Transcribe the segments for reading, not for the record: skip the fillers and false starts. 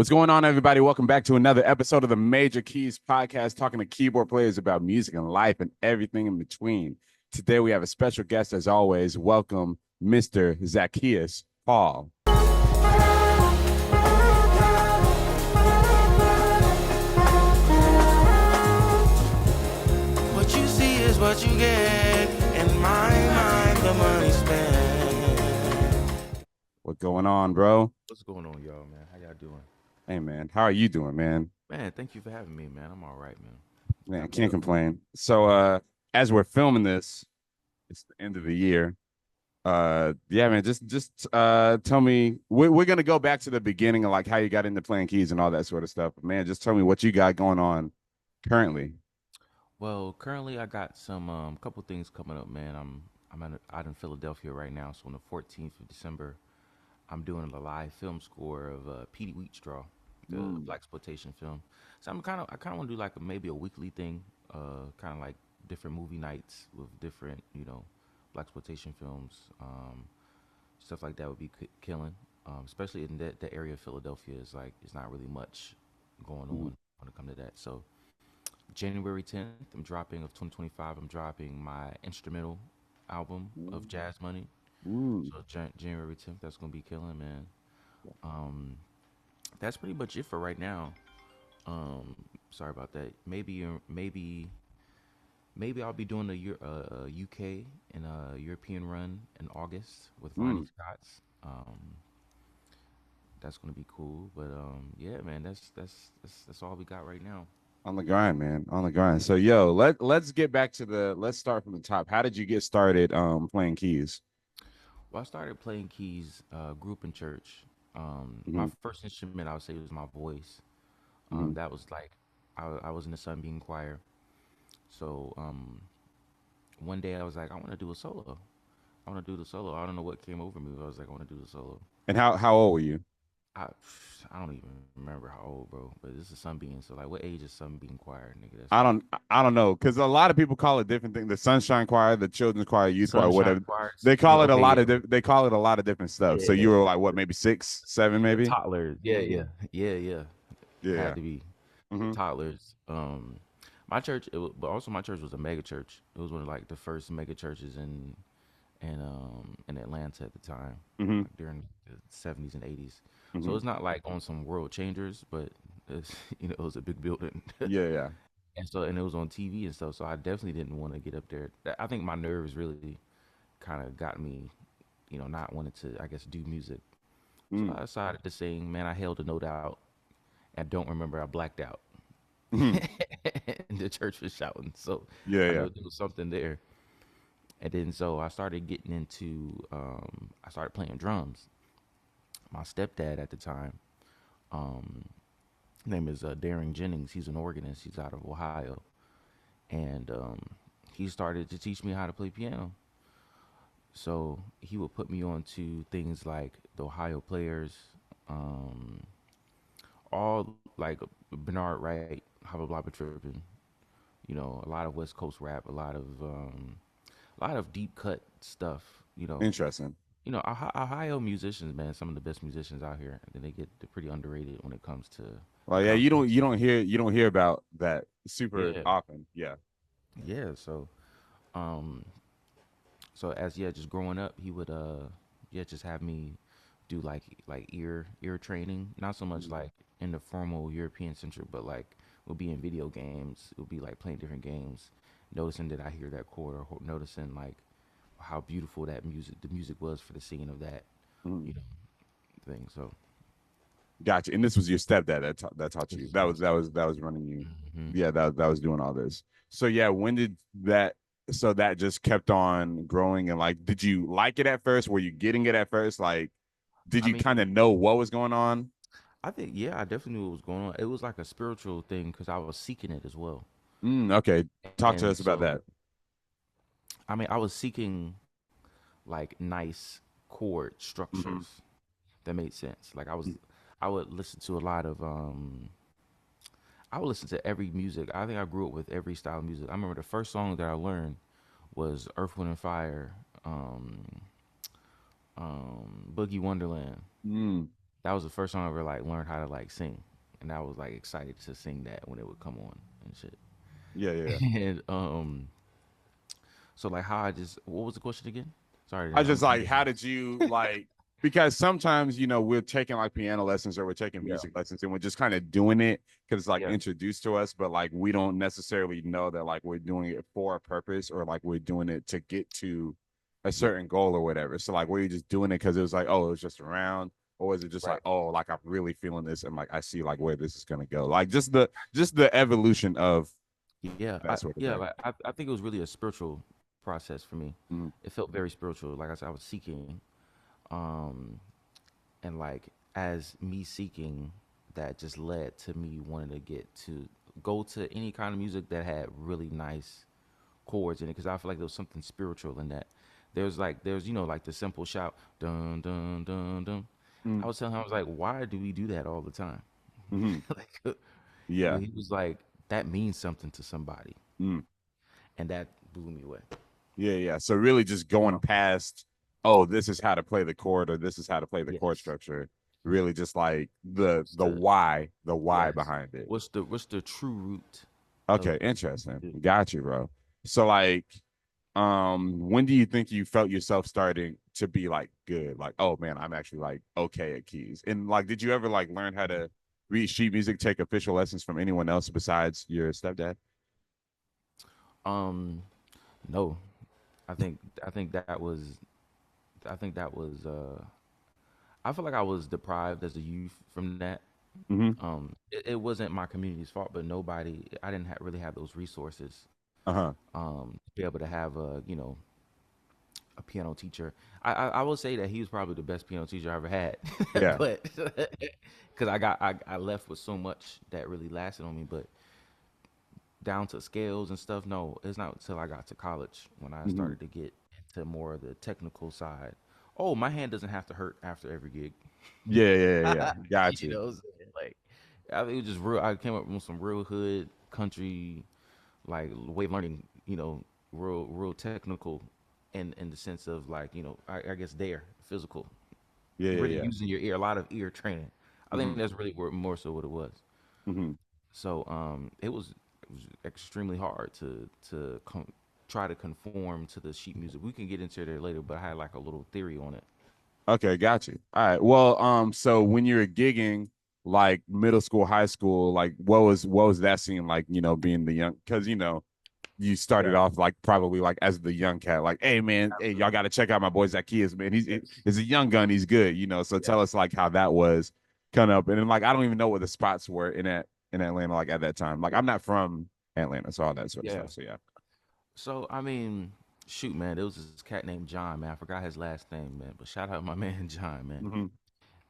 What's going on, everybody? Welcome back to another episode of the Major Keyz podcast, talking to keyboard players about music and life and everything in between. Today, we have a special guest, as always. Welcome, Mr. Zacchae'us Paul. What you see is what you get. In my mind, the money spent. What's going on, bro? What's going on, y'all, man? How y'all doing? Hey, man. How are you doing, man? Man, thank you for having me, man. I'm all right, man. Man, I can't complain. So, as we're filming this, it's the end of the year. Yeah, man, just tell me. We're gonna go back to the beginning of like how you got into playing keys and all that sort of stuff. But man, just tell me what you got going on currently. Well, currently I got some couple things coming up, man. I'm out in Philadelphia right now, so on the 14th of December, I'm doing a live film score of Petey Wheatstraw, the black exploitation film. So I kind of want to do like maybe a weekly thing, kind of like different movie nights with different, black exploitation films, stuff like that would be killing. Especially in that area of Philadelphia is like it's not really much going on when it comes to that. So January 10th, of 2025, I'm dropping my instrumental album of Jazz Money. So January 10th, that's gonna be killing, man. That's pretty much it for right now. Sorry about that. Maybe I'll be doing a UK and a European run in August with Ronnie Scott's. That's gonna be cool. But yeah, man, that's all we got right now. On the grind, man. On the grind. So, let's get back to let's start from the top. How did you get started playing keys? Well, I started playing keys, grew up in church. My first instrument, I would say, was my voice. That was like, I was in the Sunbeam Choir. So one day I was like, I want to do a solo. I want to do the solo. I don't know what came over me, but I was like, I want to do the solo. And how old were you? I don't even remember how old, bro. But this is Sunbeam, so like, what age is Sunbeam Choir, nigga? That's I don't know, because a lot of people call it different things. The Sunshine Choir, the Children's Choir, Youth Choir, whatever. They call it a lot of they call it a lot of different stuff. So you were like what, maybe 6, 7, maybe? Toddlers. Yeah. Had to be toddlers. My church, but also my church was a mega church. It was one of like the first mega churches in Atlanta at the time, like during the 70s and 80s. So it's not like on some world changers, but it's, it was a big building. Yeah. And it was on TV and stuff. So I definitely didn't want to get up there. I think my nerves really kind of got me, not wanting to, I guess, do music. So I decided to sing. Man, I held a note out. I don't remember. I blacked out. And the church was shouting. So I know there was something there. And then so I started getting into, I started playing drums. My stepdad at the time, name is Darren Jennings. He's an organist. He's out of Ohio. And he started to teach me how to play piano. So he would put me on to things like the Ohio Players, all like Bernard Wright, Hubba Blobba Trippin', a lot of West Coast rap, a lot of deep cut stuff, Interesting. Ohio musicians, man, some of the best musicians out here. And they're pretty underrated when it comes to. Well, yeah, you don't hear about that super often. Yeah. Yeah. So, just growing up, he would just have me do like ear training, not so much like in the formal European centric, but like we'll be in video games, we'll be like playing different games, noticing that I hear that chord, or noticing like how beautiful the music was for the singing of that, thing. So, gotcha. And this was your stepdad that taught you. That was running you. Yeah, that was doing all this. So yeah, when did that? So that just kept on growing, and like, did you like it at first? Were you getting it at first? Like, did you kind of know what was going on? I think I definitely knew what was going on. It was like a spiritual thing because I was seeking it as well. Okay, talk to us about that. I was seeking like nice chord structures that made sense. Like I would listen to a lot of I would listen to every music. I think I grew up with every style of music. I remember the first song that I learned was Earth, Wind and Fire, Boogie Wonderland. that was the first time I ever like learned how to like sing, and I was like excited to sing that when it would come on and shit. Yeah, yeah. And so like how I just what was the question again? Sorry, I was just I'm like, getting how lost. did you like? Because sometimes we're taking like piano lessons or we're taking Yeah, music lessons and we're just kind of doing it because it's like yeah, introduced to us, but like we don't necessarily know that like we're doing it for a purpose or like we're doing it to get to a yeah. certain goal or whatever. So like, were you just doing it because it was like, oh, it was just around, or was it just like, Right. oh, like I'm really feeling this and like I see like where this is gonna go, like just the evolution of Yeah, that sort of yeah, thing. like, I think it was really a spiritual process for me. Mm-hmm. It felt very spiritual. Like I said, I was seeking, um, and like as me seeking, that just led to me wanting to get to go to any kind of music that had really nice chords in it, because I feel like there was something spiritual in that. There's like the simple shout dun dun dun dun. I was telling him, I was like, why do we do that all the time? Mm-hmm. Like, Yeah. he was like, that means something to somebody, Mm. and that blew me away. Yeah, yeah. So really just going past, oh, this is how to play the chord or this is how to play the chord Yes. structure. Really just like the What's the the why, the why yes? behind it. What's the true root of Okay, interesting. it? Got you, bro. So like when do you think you felt yourself starting to be like good? Like, oh man, I'm actually like okay at keys. And like did you ever like learn how to read sheet music, take official lessons from anyone else besides your stepdad? Um, no, I think I feel like I was deprived as a youth from that. Mm-hmm. It wasn't my community's fault, but I didn't really have those resources. Uh-huh. To be able to have a piano teacher. I will say that he was probably the best piano teacher I ever had, Yeah. but because I left with so much that really lasted on me, but down to scales and stuff. No, it's not until I got to college when I Mm-hmm. started to get into more of the technical side. Oh, my hand doesn't have to hurt after every gig. Yeah, yeah, yeah, yeah. Got You you. know, what I'm saying? Like I think it was just real. I came up with some real hood country like way of learning. Real technical, in the sense of like I guess there physical, Yeah, yeah, really yeah. using your ear, a lot of ear training. I think Mm-hmm. that's really more so what it was. Mm-hmm. So it was extremely hard to try to conform to the sheet music. We can get into it later, but I had like a little theory on it. Okay, got you. All right. Well, so when you were gigging, like middle school, high school, like what was that scene like? Being the young, because you started Yeah. off like probably like as the young cat, like, hey man, hey y'all Absolutely. got to check out my boy Zacchaeus, man. Yes. He's a young gun, he's good, So Yeah. tell us like how that was coming up, and then like I don't even know what the spots were in Atlanta like at that time. Like I'm not from Atlanta, so all that sort of Yeah. stuff. So yeah. So I mean, shoot, man, there was this cat named John, man. I forgot his last name, man. But shout out my man John, man. Mm-hmm.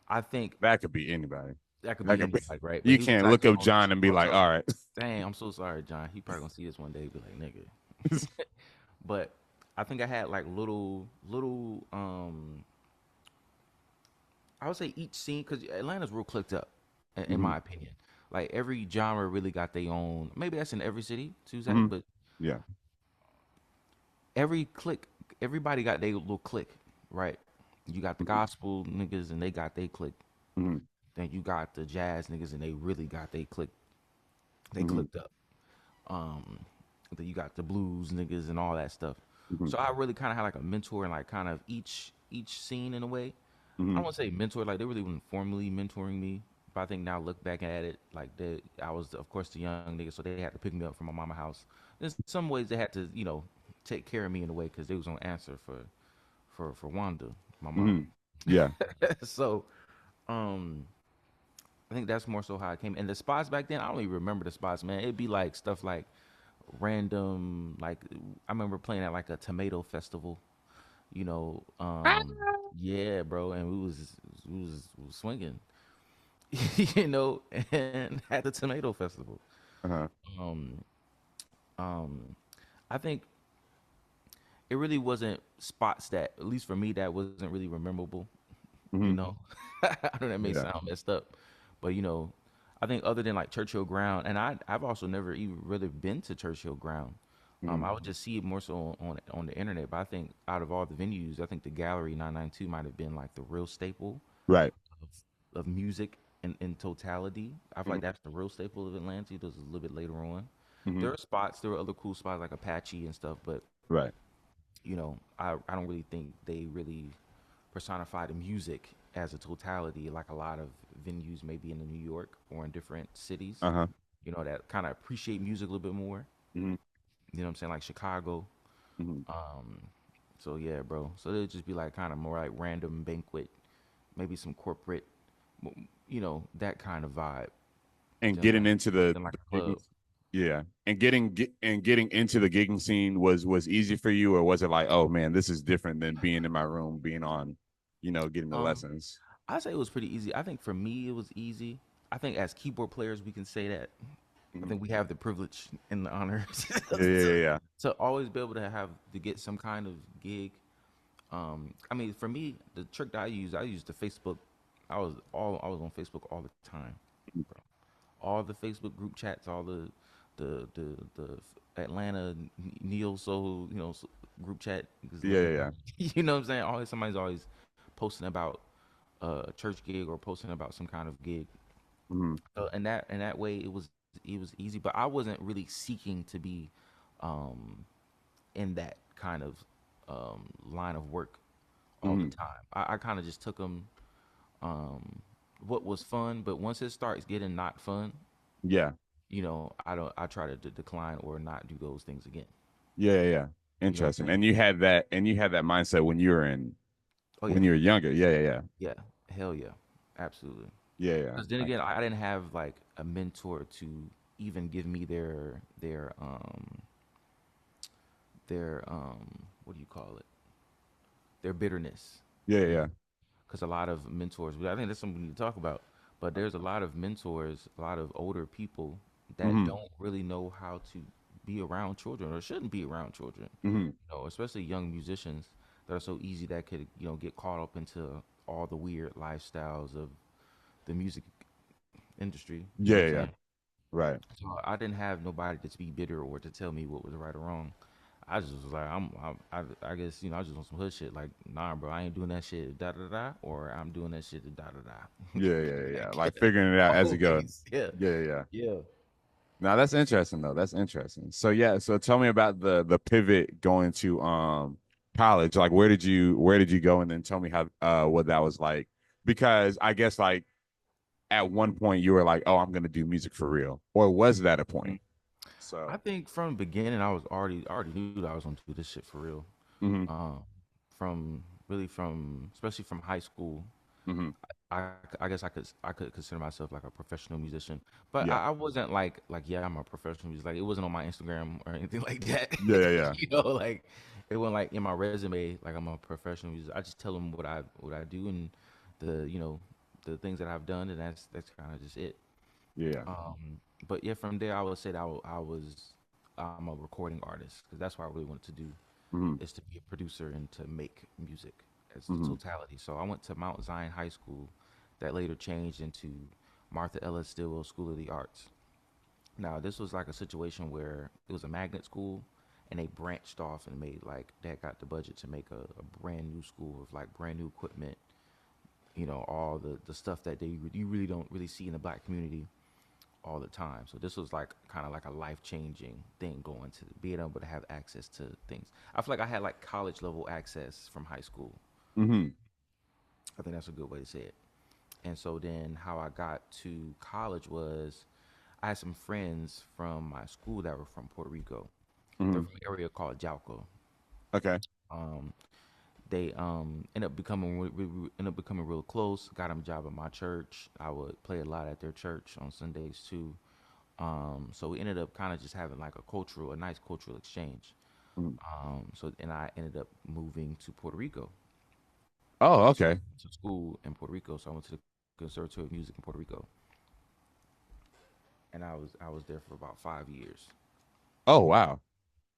I think That could be anybody. that could That be could be. anybody, right? But You he was can't like look up on John and be on like, some. all right. Dang, I'm so sorry, John. He probably gonna see this one day. Be like, nigga. But I think I had like little. I would say each scene because Atlanta's real clicked up, in Mm-hmm. my opinion. Like every genre really got their own. Maybe that's in every city too, Zach. Mm-hmm. But Yeah. every click, everybody got their little click, right? You got the Mm-hmm. gospel niggas and they got their click. Mm-hmm. Then you got the jazz niggas and they really got their click. They Mm-hmm. clicked up. Um, then you got the blues niggas and all that stuff. Mm-hmm. So I really kind of had like a mentor in like kind of each scene in a way. I Mm-hmm. don't want to say mentor, like they really weren't formally mentoring me. But I think now look back at it, like I was of course the young nigga, so they had to pick me up from my mama house. In some ways, they had to take care of me in a way because they was gonna answer for Wanda, my mom. Mm-hmm. Yeah. So um, I think that's more so how I came. And the spots back then, I don't even remember the spots, man. It'd be like stuff like random, like I remember playing at like a tomato festival, you know. Yeah, bro, and we was swinging, and at the tomato festival. Uh-huh. Um, um, I think it really wasn't spots that, at least for me, that wasn't really memorable. You Mm-hmm. know, I know that may Yeah. sound messed up, but I think other than like Churchill Ground, and I've also never even really been to Churchill Ground. Mm-hmm. I would just see it more so on the internet. But I think out of all the venues, I think the Gallery 992 might have been like the real staple. Right. of music in totality. I feel like that's the real staple of Atlanta. Does a little bit later on. Mm-hmm. There are spots, there are other cool spots like Apache and stuff, but Right. I don't really think they really personify the music as a totality like a lot of venues maybe in New York or in different cities. Uh-huh. That kind of appreciate music a little bit more. Mm-hmm. You know what I'm saying? Like Chicago. Mm-hmm. Um, so yeah, bro. So it'd just be like kind of more like random banquet, maybe some corporate, that kind of vibe And than getting like into the, than like the a club. gigging, yeah, and getting into the gigging scene was easy for you, or was it like, oh man, this is different than being in my room, being on, getting the Um, lessons? I say it was pretty easy. I think for me it was easy. I think as keyboard players we can say that. I Mhm. think we have the privilege and the honor Yeah, yeah, to, yeah, to always be able to get some kind of gig. I mean, for me, the trick that I used the Facebook. I was on Facebook all the time, yeah. bro. All the Facebook group chats, all the Atlanta neo soul, group chat. Yeah, yeah, yeah. You know what I'm saying? Always somebody's always posting about a church gig or posting about some kind of gig. Mm-hmm. And that way it was easy, but I wasn't really seeking to be um, in that kind of line of work all the Mm-hmm. time. I kind of just took them what was fun, but once it starts getting not fun, Yeah, I try to decline or not do those things again. yeah, yeah, yeah. You know what I'm Interesting. saying? And you had that mindset Oh when yeah, you were younger. Yeah, yeah, yeah, yeah, hell yeah, absolutely. yeah, yeah. Because then again, I didn't have like a mentor to even give me their what do you call it? Their bitterness. Yeah, yeah. Because a lot of mentors, I think that's something we need to talk about. But there's a lot of mentors, a lot of older people that Mm-hmm. don't really know how to be around children or shouldn't be around children. Mm-hmm. Especially young musicians that are so easy that could get caught up into all the weird lifestyles of the music industry. You know Yeah, what I'm yeah, yeah. saying? Right. So I didn't have nobody to be bitter or to tell me what was right or wrong. I just was like, I guess I just on some hood shit. Like, nah, bro, I ain't doing that shit. Da da da, or I'm doing that shit. Da da da. Yeah, yeah, yeah, yeah. Like, Like figuring it out as you go. always, yeah, Yeah, yeah, yeah. yeah. Now that's interesting though. That's interesting. So yeah, so tell me about the pivot going to college. Like where did you go, and then tell me how what that was like, because I guess like at one point you were like, "Oh, I'm going to do music for real." Or was that a point? I So, think from the beginning, I already knew that I was gonna do this shit for real. mhm. Um, from especially from high school, Mhm. I guess I could consider myself like a professional musician, but Yeah. I wasn't like yeah, I'm a professional musician. Like it wasn't on my Instagram or anything like that. Yeah, yeah, yeah. Like it wasn't like in my resume like I'm a professional musician. I just tell them what I do and the things that I've done, and that's kind of just it. Yeah. But yeah, from there I would say that I'm a recording artist because that's what I really wanted to do Mhm. is to be a producer and to make music as the Mhm. totality. So I went to Mount Zion High School, that later changed into Martha Ellis Stillwell School of the Arts. Now this was like a situation where it was a magnet school, and they branched off and made like they had got the budget to make a brand new school with like brand new equipment. All the stuff that you really don't really see in the black community all the time. So this was like kind of like a life changing thing going to being able to have access to things. I feel like I had like college level access from high school. Mhm. I think that's a good way to say it. And so then how I got to college was I had some friends from my school that were from Puerto Rico. They're Mhm. from an area called Jalco. Okay. Um, they ended up becoming real close. Got them a job at my church. I would play a lot at their church on Sundays too. So we ended up kind of just having like a nice cultural exchange. Mhm. And I ended up moving to Puerto Rico Oh, to, okay. to school in Puerto Rico. So I went to the Conservatory of Music in Puerto Rico, and I was there for about 5 years. Oh, wow.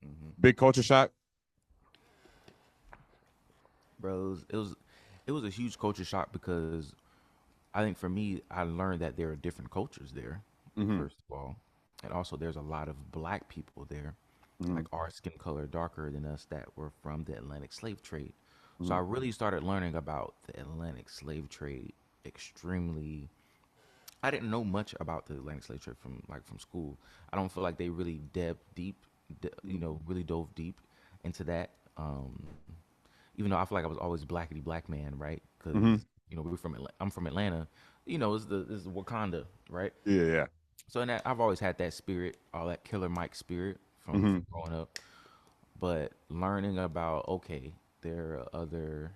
hmm Big culture shock. Bro, it was a huge culture shock because I think for me, I learned that there are different cultures there, Mhm. first of all, and also there's a lot of black people there, Mhm. like our skin color darker than us that were from the Atlantic slave trade. So I Mhm. really started learning about the Atlantic slave trade extremely. I didn't know much about the legislature from school. I don't feel like they really really dove deep into that. Even though I feel like I was always blackity black man, right? Because Mm-hmm. I'm from Atlanta. It's the Wakanda, right? Yeah, yeah. So in that, I've always had that spirit, all that Killer Mike spirit Mm-hmm. from growing up. But learning about, okay, there are other,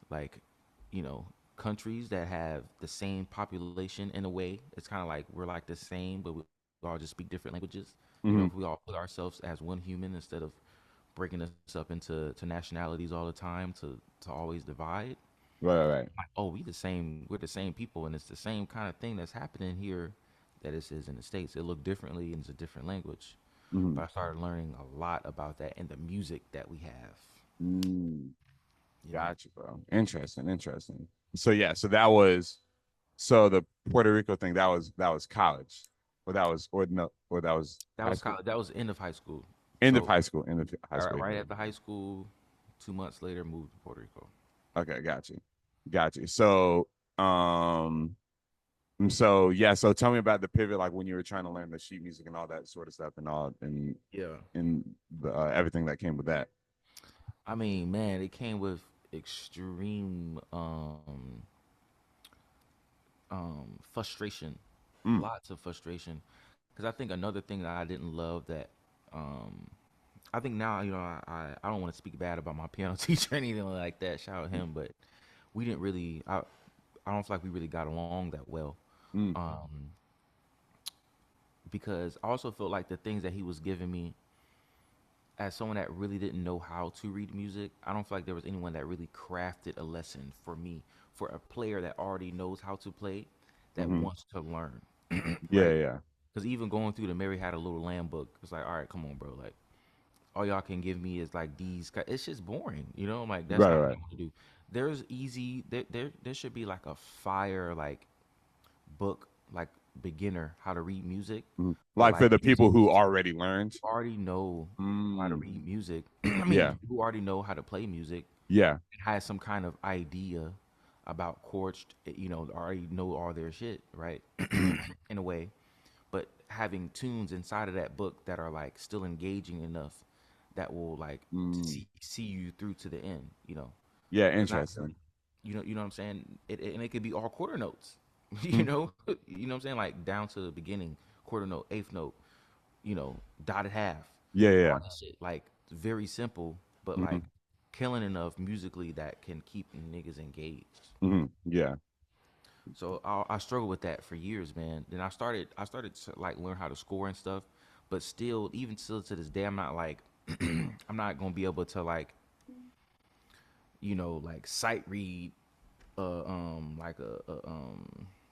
like, you know, countries that have the same population in a way. It's kind of like we're like the same, but we all just speak different languages. Mm-hmm. If we all put ourselves as one human instead of breaking us up into nationalities all the time to always divide. Right, right. Like, oh, we're the same people, and it's the same kind of thing that's happening here that it is in the States. It look differently and it's a different language. Mm-hmm. But I started learning a lot about that and the music that we have. Mm. You know, Gotcha, bro. Interesting, interesting. So yeah, so the Puerto Rico thing, that was college. Or that was or no or that was that high was school. college. That was end of high school. End of So high school. End of high school. right after high school, 2 months later, moved to Puerto Rico. Okay, got you. Got you. Um so yeah, so tell me about the pivot, like when you were trying to learn the sheet music and all that sort of stuff and all Yeah. and the everything that came with that. I mean, man, it came with extreme frustration, Mm. lots of frustration. Because I think another thing that I didn't love that um, I think now, I don't want to speak bad about my piano teacher or anything like that. Shout out him, but we didn't really. I don't feel like we really got along that well. Mm. Um, because I also felt like the things that he was giving me as someone that really didn't know how to read music, I don't feel like there was anyone that really crafted a lesson for me, for a player that already knows how to play, that Mm-hmm. wants to learn, Yeah, right? yeah. Because even going through the Mary Had a Little Lamb book, it's like, all right, come on, bro. Like, all y'all can give me is like these. It's just boring, you know. I'm like, that's Right, not what right. I want to do. There should be like a fire like book like beginner how to read music, Mhm. or Like for like the music people who teacher already learned. already know how to Mm. read music. I Yeah, mean, who already know how to play music, yeah. has some kind of idea about chords, already know all their shit, right? Mm. In a way, but having tunes inside of that book that are like still engaging enough that will like Mm. see you through to the end, Yeah, but not to, interesting. you know what I'm saying? And it could be all quarter notes, Mm. you know what I'm saying? Like down to the beginning, quarter note, eighth note, dotted half, Yeah, all yeah. that shit. Like very simple, but Hmm. like killing enough musically that can keep niggas engaged. Hmm. Yeah. So I struggled with that for years, man. Then I started to like learn how to score and stuff, but still, even still to this day, I'm not like I'm not gonna be able to like like sight read like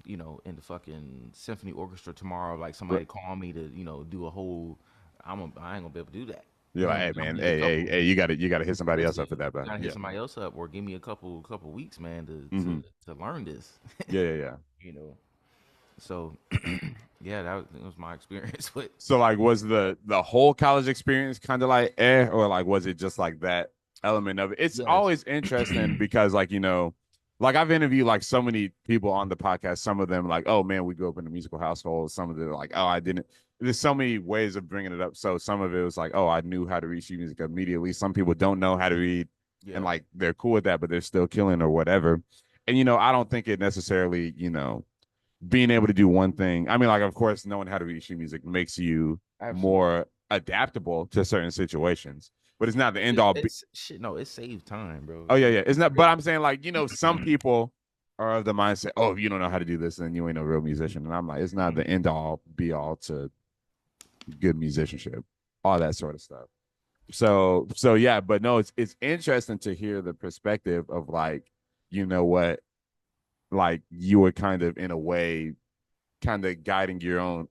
in the fucking symphony orchestra tomorrow, like Right. somebody call me to do a whole. I ain't gonna be able to do that. You're like, hey I man, need a hey, couple. you gotta hit somebody else Listen, up for that, you bro. gotta hit Yeah. somebody else up, or give me a couple weeks, man, to Hmm. to learn this. Yeah, yeah, yeah. you know. So yeah, that was my experience with. So like, was the whole college experience kind of like or like was it just like that element of it? It's Yes. always interesting because like like I've interviewed like so many people on the podcast. Some of them like, oh man, we grew up in a musical household. Some of them are like, oh, I didn't. There's so many ways of bringing it up. So some of it was like, oh, I knew how to read sheet music immediately. Some people don't know how to read, and Yeah. like they're cool with that, but they're still killing or whatever. And I don't think it necessarily being able to do one thing. I mean, like, of course, knowing how to read sheet music makes you Absolutely. more adaptable to certain situations, but it's not the end all. It's shit. No, it saved time, bro. Oh yeah, yeah. It's not. But Really. I'm saying, like, some people are of the mindset, oh, if you don't know how to do this, then you ain't a real musician. And I'm like, it's not the end all be all to good musicianship, all that sort of stuff. So yeah, but no, it's interesting to hear the perspective of like, what, like you were kind of in a way kind of guiding your own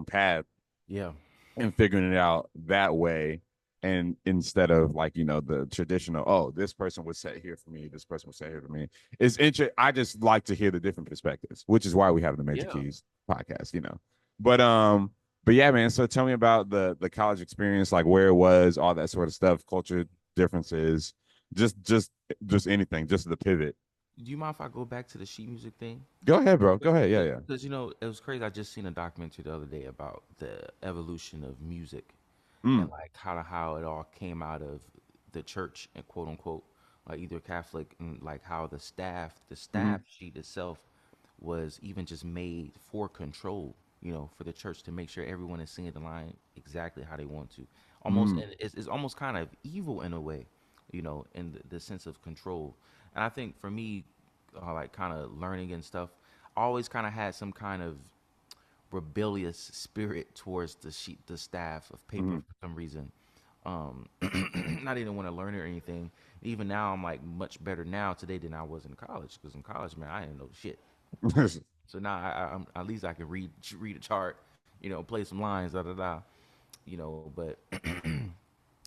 path Yeah. and figuring it out that way, and instead of like the traditional, oh, this person would sit here for me, this person would sit here for me. It's interesting. I just like to hear the different perspectives, which is why we have the Major Yeah. Keyz podcast. But yeah, man, so tell me about the college experience, like where it was, all that sort of stuff, culture differences, just anything, just the pivot. Do you mind if I go back to the sheet music thing? Go ahead, bro. Go ahead. Yeah, yeah. Because it was crazy. I just seen a documentary the other day about the evolution of music and Mm, like how it all came out of the church and quote unquote, like either Catholic, and like how the mm-hmm, staff sheet itself was even just made for control, for the church to make sure everyone is singing the line exactly how they want to. Almost, mm, and it's almost kind of evil in a way, in the sense of control. And I think for me, like kind of learning and stuff, I always kind of had some kind of rebellious spirit towards the staff of paper mm-hmm. for some reason. Um, I didn't want to learn it or anything. Even now, I'm like much better now today than I was in college. Because in college, man, I didn't know shit. So now I'm at least I can read a chart, play some lines, da da da, But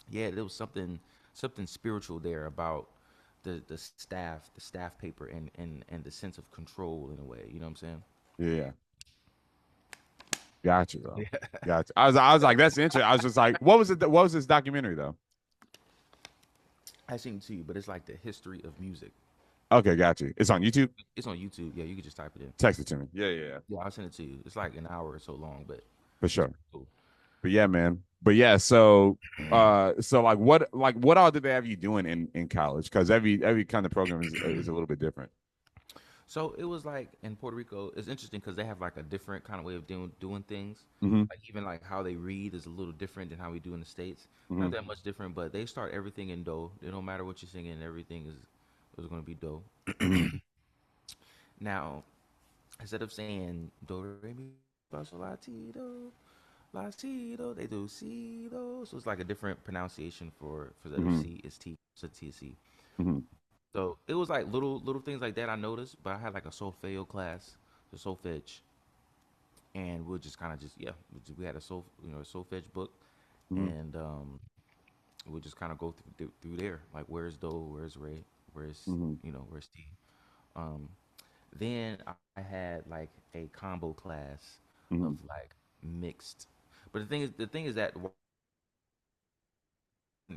yeah, there was something spiritual there about the staff paper and the sense of control in a way. You know what I'm saying? Yeah, gotcha, bro. Gotcha. I was like, that's interesting. I was just like, what was it? What was this documentary though? I seen it to you, but it's like the history of music. Okay, gotcha. It's on YouTube. It's on YouTube. Yeah, you can just type it in. Text it to me. Yeah, yeah, yeah, Yeah, I'll send it to you. It's like an hour or so long, but for it's sure. cool. But yeah, man. But yeah, so like what all did they have you doing in college? Because every kind of program is a little bit different. So it was like in Puerto Rico. It's interesting because they have like a different kind of way of doing things. Mm-hmm. Like even like how they read is a little different than how we do in the states. Not Mm-hmm. that much different, but they start everything in do. It don't matter what you're singing. Everything is going to be do. Mm-hmm. Now, instead of saying do re mi fa sol la ti do, they do si do. So it's like a different pronunciation for the Mm-hmm. C. It's T. So T is C. Mm-hmm. So it was like little things like that I noticed, but I had like a solfeo class, the solfege, and we'll just kind of just yeah, we had a solfege book, Mm-hmm. and we'll just kind of go through there, like where's do, where's re, where's Mm-hmm. where's T. Um, then I had like a combo class of Mm-hmm. like mixed, but the thing is that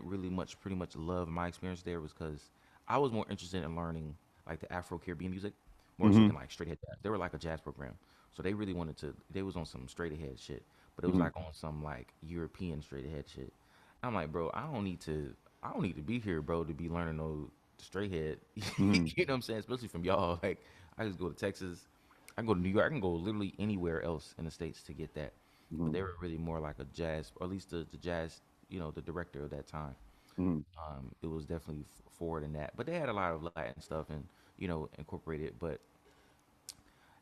really much pretty much love my experience there was because I was more interested in learning like the Afro Caribbean music more so Mm-hmm. than like straight ahead jazz. They were like a jazz program, so they really wanted to. They was on some straight ahead shit, but it was Mm-hmm. like on some like European straight ahead shit. I'm like, bro, I don't need to be here, bro, to be learning no straight head. You Mm-hmm. know what I'm saying? Especially from y'all. Like, I just go to Texas. I can go to New York. I can go literally anywhere else in the states to get that. But Mm-hmm. they were really more like a jazz, or at least the jazz, the director of that time. Mm-hmm. It was definitely forward in that, but they had a lot of Latin stuff and incorporated. But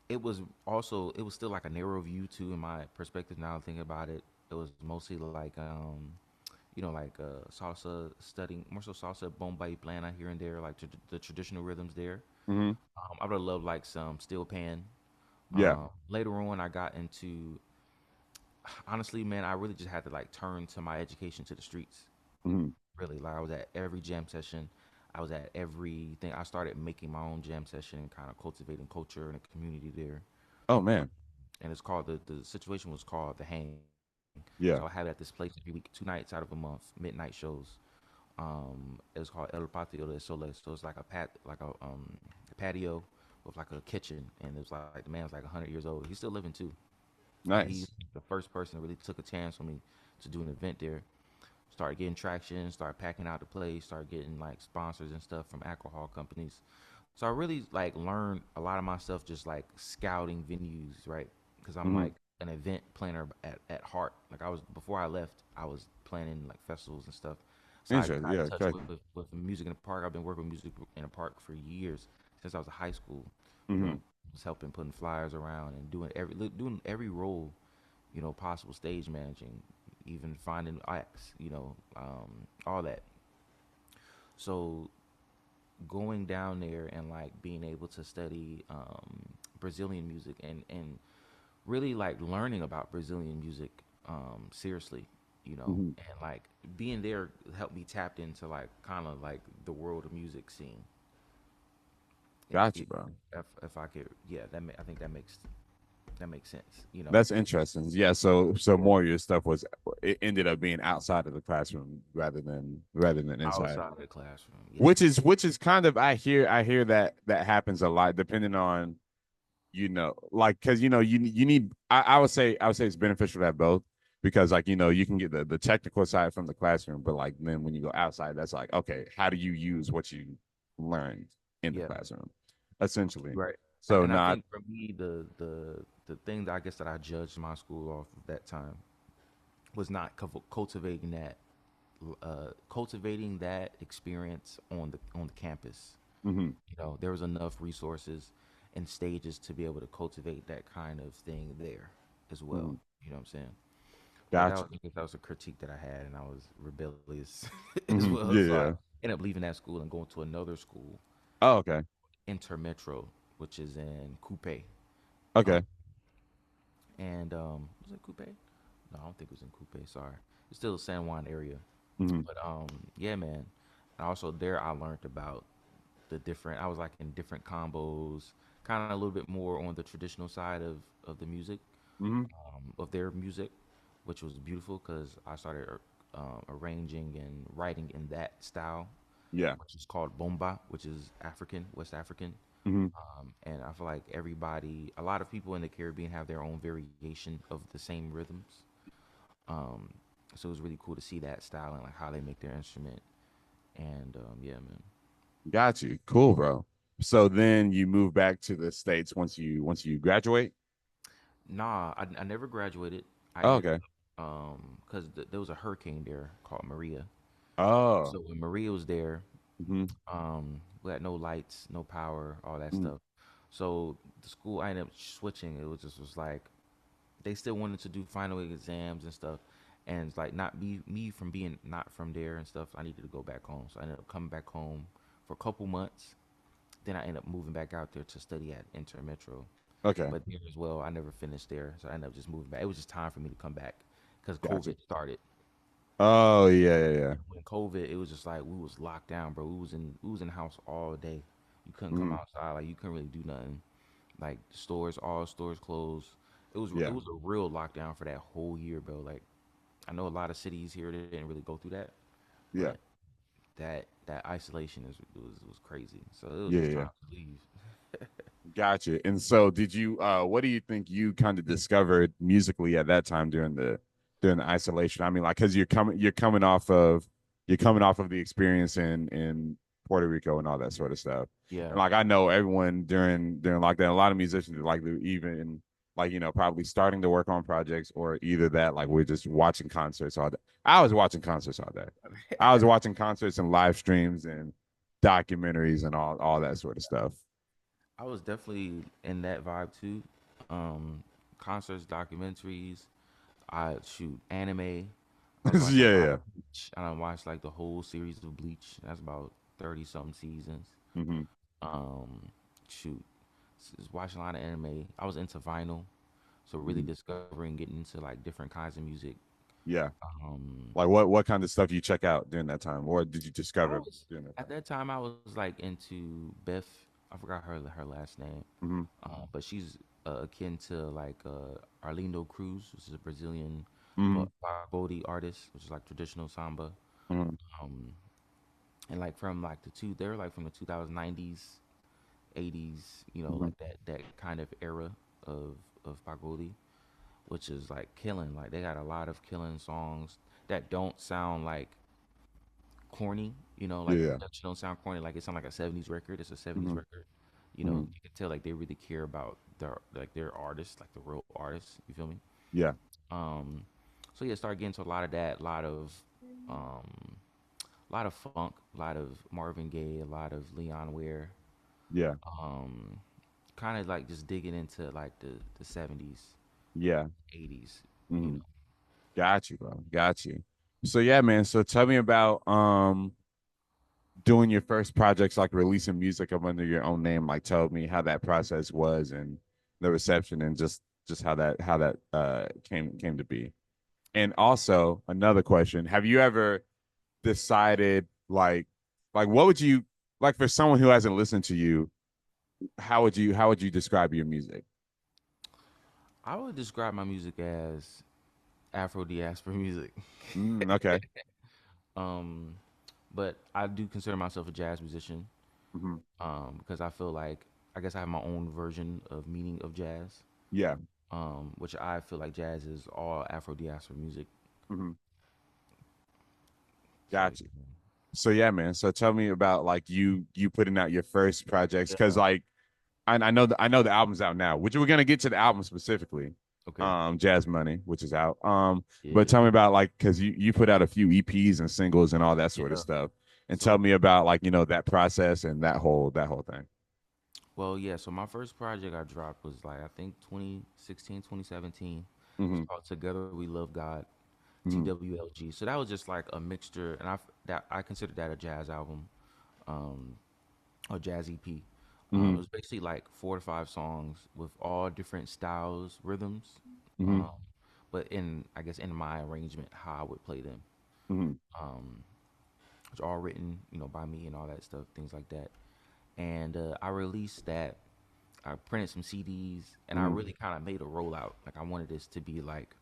it was still like a narrow view too, in my perspective. Now I'm thinking about it, it was mostly like like salsa studying, more so salsa, bomba y plana here and there, like the traditional rhythms there. Mm-hmm. I would have loved like some steel pan. Yeah. Later on, I got into honestly, man, I really just had to like turn to my education to the streets. Mm-hmm. Really, like I was at every jam session. I was at everything. I started making my own jam session and kind of cultivating culture and a community there. Oh man. And it's called the situation was called the Hang. So I Yeah. had it at this place every week, 2 nights out of a month, midnight shows. It was called El Patio de Soles. So it's like a patio with like a kitchen, and it was like the man was like 100 years old. He's still living too. And he's Nice. the first person that really took a chance on me to do an event there. Start getting traction, start packing out the place, start getting like sponsors and stuff from alcohol companies. So I really like learned a lot of my stuff just like scouting venues, right? Because I'm Mm-hmm. like an event planner at heart. Like I was before I left, I was planning like festivals and stuff. So I Interesting. got in Yeah. touch Okay. with music in the park. I've been working with music in the park for years since I was in high school. Mm-hmm. Was helping putting flyers around and doing every role, possible, stage managing, even finding acts, all that. So going down there and like being able to study Brazilian music and really like learning about Brazilian music seriously, Mm-hmm. and like being there helped me tap into like kind of like the world of music scene. Gotcha, If, bro. if I could, yeah, I think that makes sense. That's interesting. Yeah. So more of your stuff was it ended up being outside of the classroom rather than inside. outside of the classroom. Yeah. Which is kind of I hear that happens a lot depending on like because you need I would say it's beneficial to have both because like you can get the technical side from the classroom, but like then when you go outside, that's like okay, how do you use what you learned in the Yeah. classroom, essentially. Right. So And I not think for me, the thing that I guess that I judged my school off of that time was not cultivating that experience on the campus. hmm There was enough resources and stages to be able to cultivate that kind of thing there as well. hmm You know what I'm saying? But gotcha. I guess that was a critique that I had, and I was rebellious as well. Yeah, So I yeah. ended up leaving that school and going to another school, Oh, okay. Intermetro, which is in Coupe. Um, Okay. and was it Coupe? No, I don't think it was in Coupe. Sorry, it's still the San Juan area. hmm But yeah, man. And also there, I learned about the different. I was like in different combos, kind of a little bit more on the traditional side of the music, hmm of their music, which was beautiful because I started arranging and writing in that style, Yeah. which is called bomba, which is African, West African. hmm And I feel like a lot of people in the Caribbean have their own variation of the same rhythms. Um, so it was really cool to see that style and like how they make their instrument. And yeah, man. Got you. Cool, bro. So then you move back to the States once you graduate. Nah, I never graduated. I Oh, ended okay. because there was a hurricane there called Maria. Oh. So when Maria was there, hmm we had no lights, no power, all that hmm stuff. So the school I ended up switching. It was like they still wanted to do final exams and stuff, and it's like not me from being not from there and stuff. I needed to go back home, so I ended up coming back home for a couple months. Then I ended up moving back out there to study at Intermetro. Okay. But there as well, I never finished there, so I ended up just moving back. It was just time for me to come back because Gotcha. COVID started. Oh yeah, yeah, yeah. When COVID, it was just like we was locked down, bro. We was in the house all day. You couldn't come hmm outside, like you couldn't really do nothing. Like all stores closed. It Yeah. was a real lockdown for that whole year, bro. Like I know a lot of cities here that didn't really go through that, Yeah. but that isolation was crazy. So it was Yeah. just Yeah. time to leave. Gotcha. And so did you what do you think you kind of discovered musically at that time during the isolation? I mean, like cuz you're coming off of the experience in Puerto Rico and all that sort of stuff. Yeah, And like I know everyone during lockdown, a lot of musicians like they're even like probably starting to work on projects or either that like we're just watching concerts all day. I was watching concerts all day. I was watching concerts and live streams and documentaries and all that sort of stuff. I was definitely in that vibe too. Um, Concerts, documentaries. I shoot anime. I was watching a Yeah, lot yeah. of Bleach. I don't watch like the whole series of Bleach. That's about 30 something seasons. hmm Um, shoot, just watching a lot of anime. I was into vinyl, so really hmm discovering, getting into like different kinds of music. Yeah. Um, Like what kind of stuff you check out during that time, or did you I discover was during that at time? that time I was like into Beth. I forgot her last name, hmm but she's akin to like Arlindo Cruz, which is a Brazilian hmm pagode artist, which is like traditional samba. hmm Um, and like from like they're like from the 2090s, 80s, hmm like that kind of era of pagode, which is like killing. Like they got a lot of killing songs that don't sound like corny, Yeah. like the Yeah. production don't sound corny, like it sound like a 70s record. It's a 70s hmm record. hmm You can tell like they really care about their artists, like the real artists. You feel me? Yeah. Um, so yeah, start getting to a lot of that, um, a lot of funk, a lot of Marvin Gaye, a lot of Leon Ware. Yeah. Um, Kind of like just digging into like the 70s, Yeah. 80s. You hmm know, Got you, bro. Got you. So yeah, man. So tell me about doing your first projects, like releasing music up under your own name. Like tell me how that process was and the reception and just how that came to be. And also another question: have you ever decided like what would you like for someone who hasn't listened to you? How would you describe your music? I would describe my music as Afro diaspora music. Okay. Um, but I do consider myself a jazz musician. Hmm. Because I feel like I guess I have my own version of meaning of jazz. Yeah. Which I feel like jazz is all Afro diaspora music. Hmm. So Gotcha. So yeah, man. So tell me about like you putting out your first projects because yeah. like I know the album's out now, which we're gonna get to the album specifically. Okay. Jazz Money, which is out. But Yeah. tell me about like because you put out a few EPs and singles and all that sort of Yeah. stuff, and tell So me about like that process and that whole thing. well, yeah. So my first project I dropped was like I think 2016, 2017. It's Mm-hmm. called Together We Love God, Mm-hmm. TWLG. So that was just like a mixture, and I consider that a jazz album, um, or jazz EP. It Mm-hmm. was basically like 4 to 5 songs with all different styles, rhythms, Mm-hmm. um, but in I guess in my arrangement, how I would play them. Mm-hmm. Um, it's all written, by me and all that stuff, things like that. And I released that. I printed some CDs, and I Mm-hmm. really kind of made a rollout. Like I wanted this to be like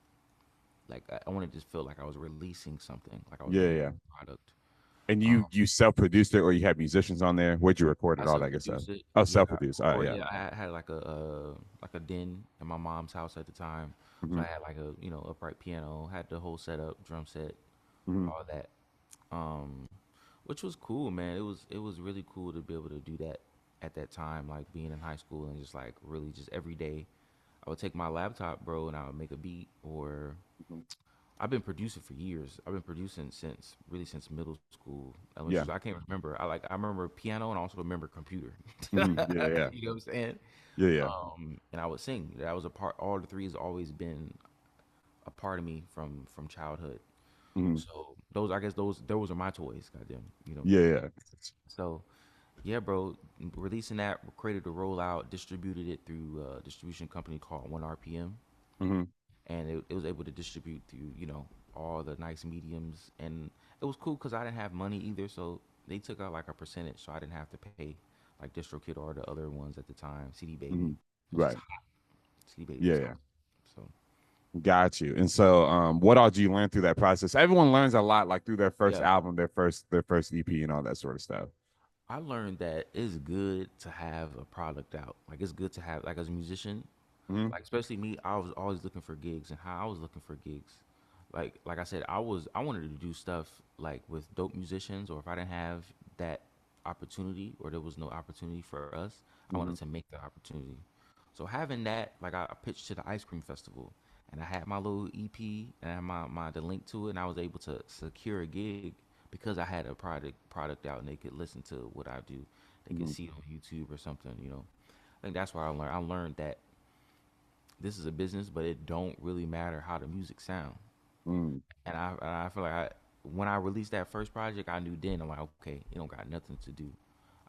I wanted to feel like I was releasing something, like I was Yeah, releasing yeah. a product. And Um, you self-produced it or you had musicians on there? Where'd you record I it? All that good stuff. self-produced it. Oh, Yeah, I self-produced. All right, record. yeah. Yeah, I had like a den in my mom's house at the time, so Mm-hmm. I had like a upright piano, had the whole setup, drum set, Mm-hmm. all that. Um, which was cool, man. It was really cool to be able to do that at that time, like being in high school and just like really just every day. I would take my laptop, bro, and I would make a beat. Or I've been producing for years. I've been producing since middle school, elementary Yeah. school. I can't remember. I remember piano and I also remember computer. Mm-hmm. Yeah, yeah. You know what I'm saying? Yeah, yeah. And I would sing. That was a part. All the three has always been a part of me from childhood. Mm-hmm. So those are my toys. Goddamn, you know. Yeah, yeah. So yeah, bro, releasing that, created a rollout, distributed it through a distribution company called 1 RPM, Mm-hmm. and it was able to distribute through all the nice mediums, and it was cool because I didn't have money either, so they took out like a percentage, so I didn't have to pay like DistroKid or the other ones at the time, CD Mm-hmm. Baby, which is Right. hot. CD Baby Yeah, was yeah. hot. So Got you. And so, what all did you learn through that process? Everyone learns a lot, like through their first yeah, album, their first EP, and all that sort of stuff. I learned that it's good to have a product out. Like it's good to have like as a musician, Mm-hmm. like especially me, I was always looking for gigs and how I was looking for gigs. Like I said, I wanted to do stuff like with dope musicians, or if I didn't have that opportunity or there was no opportunity for us, I Mm-hmm. wanted to make the opportunity. So having that, like I pitched to the ice cream festival and I had my little EP and I had my the link to it, and I was able to secure a gig because I had a product out and they could listen to what I do. They could Mm-hmm. see it on YouTube or something. I think that's why I learned that this is a business, but it don't really matter how the music sound. Mm-hmm. And I feel like when I released that first project, I knew then I'm like, okay, it don't got nothing to do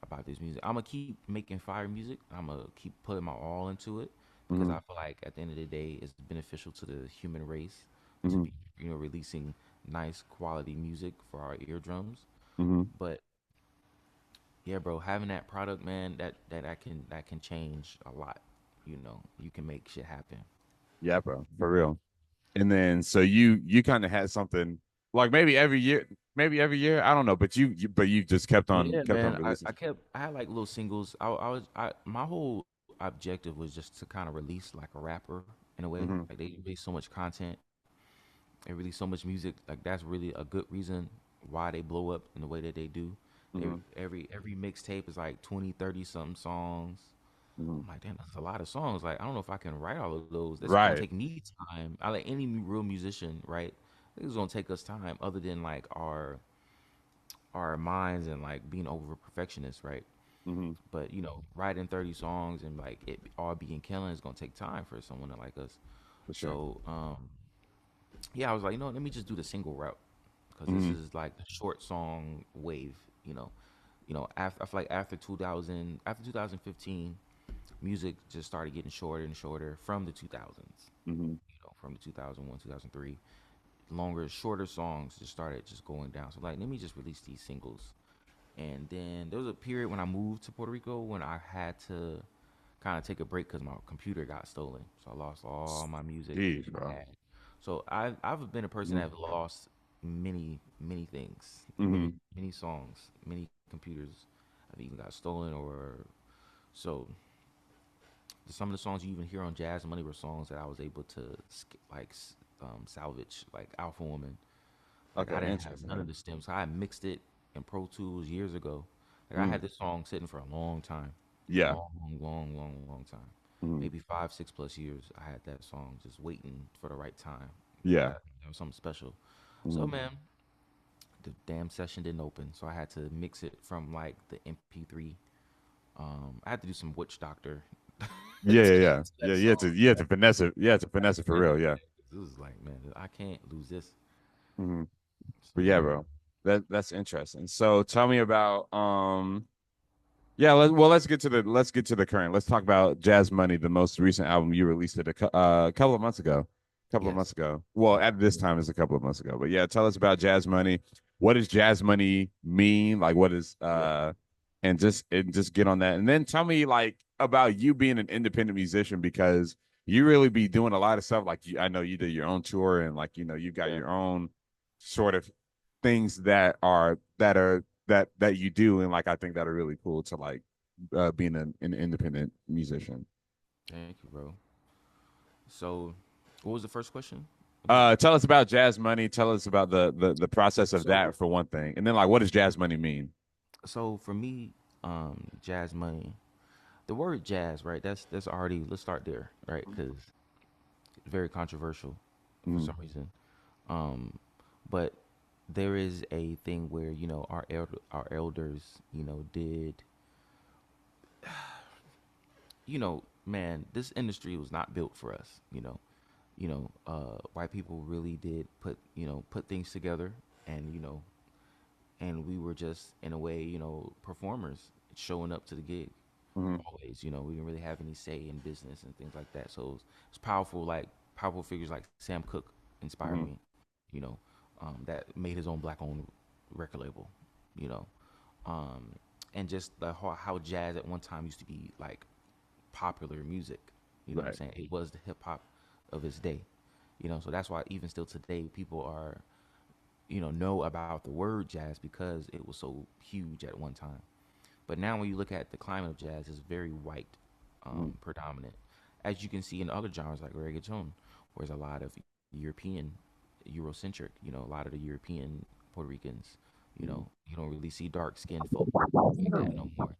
about this music. I'm gonna keep making fire music. I'm gonna keep putting my all into it because Mm-hmm. I feel like at the end of the day, it's beneficial to the human race to Mm-hmm. be releasing nice quality music for our eardrums. Mm-hmm. But yeah, bro, having that product, man, that can change a lot. You can make shit happen. Yeah, bro, for real. And then, so you kind of had something like maybe every year. I don't know, but you just Yeah, kept on man. releasing. I had like little singles. My whole objective was just to kind of release like a rapper in a way. Mm-hmm. Like they release so much content, they release so much music. Like that's really a good reason why they blow up in the way that they do. Mm-hmm. Every mixtape is like 20, 30 something songs. Mm-hmm. I'm like, damn, that's a lot of songs. Like, I don't know if I can write all of those. That's gonna Right. take me time. I like any real musician, right? It's gonna take us time, other than like our minds and like being over perfectionists, right? Mm-hmm. But writing 30 songs and like it all being killing is gonna take time for someone like us. For sure. So yeah, I was like, let me just do the single route because this Mm-hmm. is like the short song wave. After I feel like after 2015, music just started getting shorter and shorter from the 2000s. Mm-hmm. From the 2001, 2003, shorter songs just started just going down. So like, let me just release these singles. And then there was a period when I moved to Puerto Rico when I had to kind of take a break because my computer got stolen. So I lost all my music Jeez, I bro. had. So I've been a person that have lost many things, Mm-hmm. many songs, many computers. I've even got stolen or so. Some of the songs you even hear on Jazz Money were songs that I was able to salvage, like Alpha Woman. Like I Okay, didn't have none interesting. of the stems. So I mixed it in Pro Tools years ago. Like I Mm. had this song sitting for a long time, Yeah. long, long time. Mm. Maybe 5, 6 plus years. I had that song just waiting for the right time. Yeah. There was something special. So Mm. man, the damn session didn't open, so I had to mix it from like the MP3. I had to do some witch doctor Yeah, yeah, to yeah. Yeah, that song. you had to finesse it. You had to I had finesse to it for real, really, yeah. yeah, 'cause this is like, man, I can't lose this. Hmm. So But yeah, yeah, bro. That's interesting. So tell me about yeah, let's get to the current. Let's talk about Jazz Money, the most recent album you released it a couple of months ago. A couple of yes, months ago. Well, yes. at this time it's a couple of months ago. But yeah, tell us about Jazz Money. What does Jazz Money mean? Like what is Yeah. and just get on that. And then tell me like about you being an independent musician because you really be doing a lot of stuff. Like I know you did your own tour and like you got Yeah. your own sort of things that you do and like I think that are really cool to like being an independent musician. Thank you, bro. So, what was the first question again? Tell us about Jazz Money. Tell us about the process of So, that for one thing, and then like what does Jazz Money mean? so for me, jazz money. The word jazz, right? That's already. Let's start there, right? Because it's very controversial for Mm, some reason. Um, but there is a thing where our elders, did man, this industry was not built for us. White people really did put things together, and and we were just in a way, performers showing up to the gig. mm, Always, we didn't really have any say in business and things like that. So it's powerful, like powerful figures like Sam Cooke inspired mm, me. You know, that made his own black-owned record label. You know, um, and just how jazz at one time used to be like popular music. You know what I'm right. saying? It was the hip hop of its day. So that's why even still today people are, know about the word jazz because it was so huge at one time. But now when you look at the climate of jazz, it's very white, Mm, predominant, as you can see in other genres like reggaeton, where there's a lot of European, Eurocentric. A lot of the European Puerto Ricans. mm, You don't really see dark skinned folk like that no more.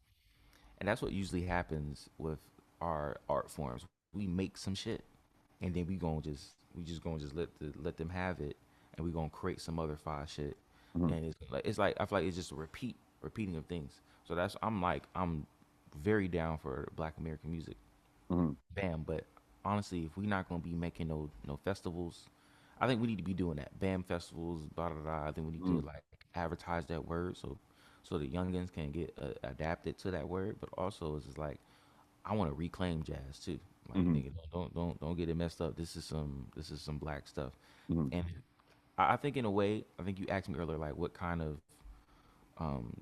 And that's what usually happens with our art forms. We make some shit, and then we just gonna just let them have it, and we gonna create some other fire shit. mm, And it's like I feel like it's just a repeating of things. So I'm very down for Black American music. mm, Bam. But honestly, if we're not gonna be making no festivals, I think we need to be doing that. Bam festivals, blah blah blah. I think we need to mm, like advertise that word so the youngins can get adapted to that word. But also, it's just like I want to reclaim jazz too. Like mm, nigga, don't get it messed up. This is some black stuff. mm, And I think in a way, I think you asked me earlier like what kind of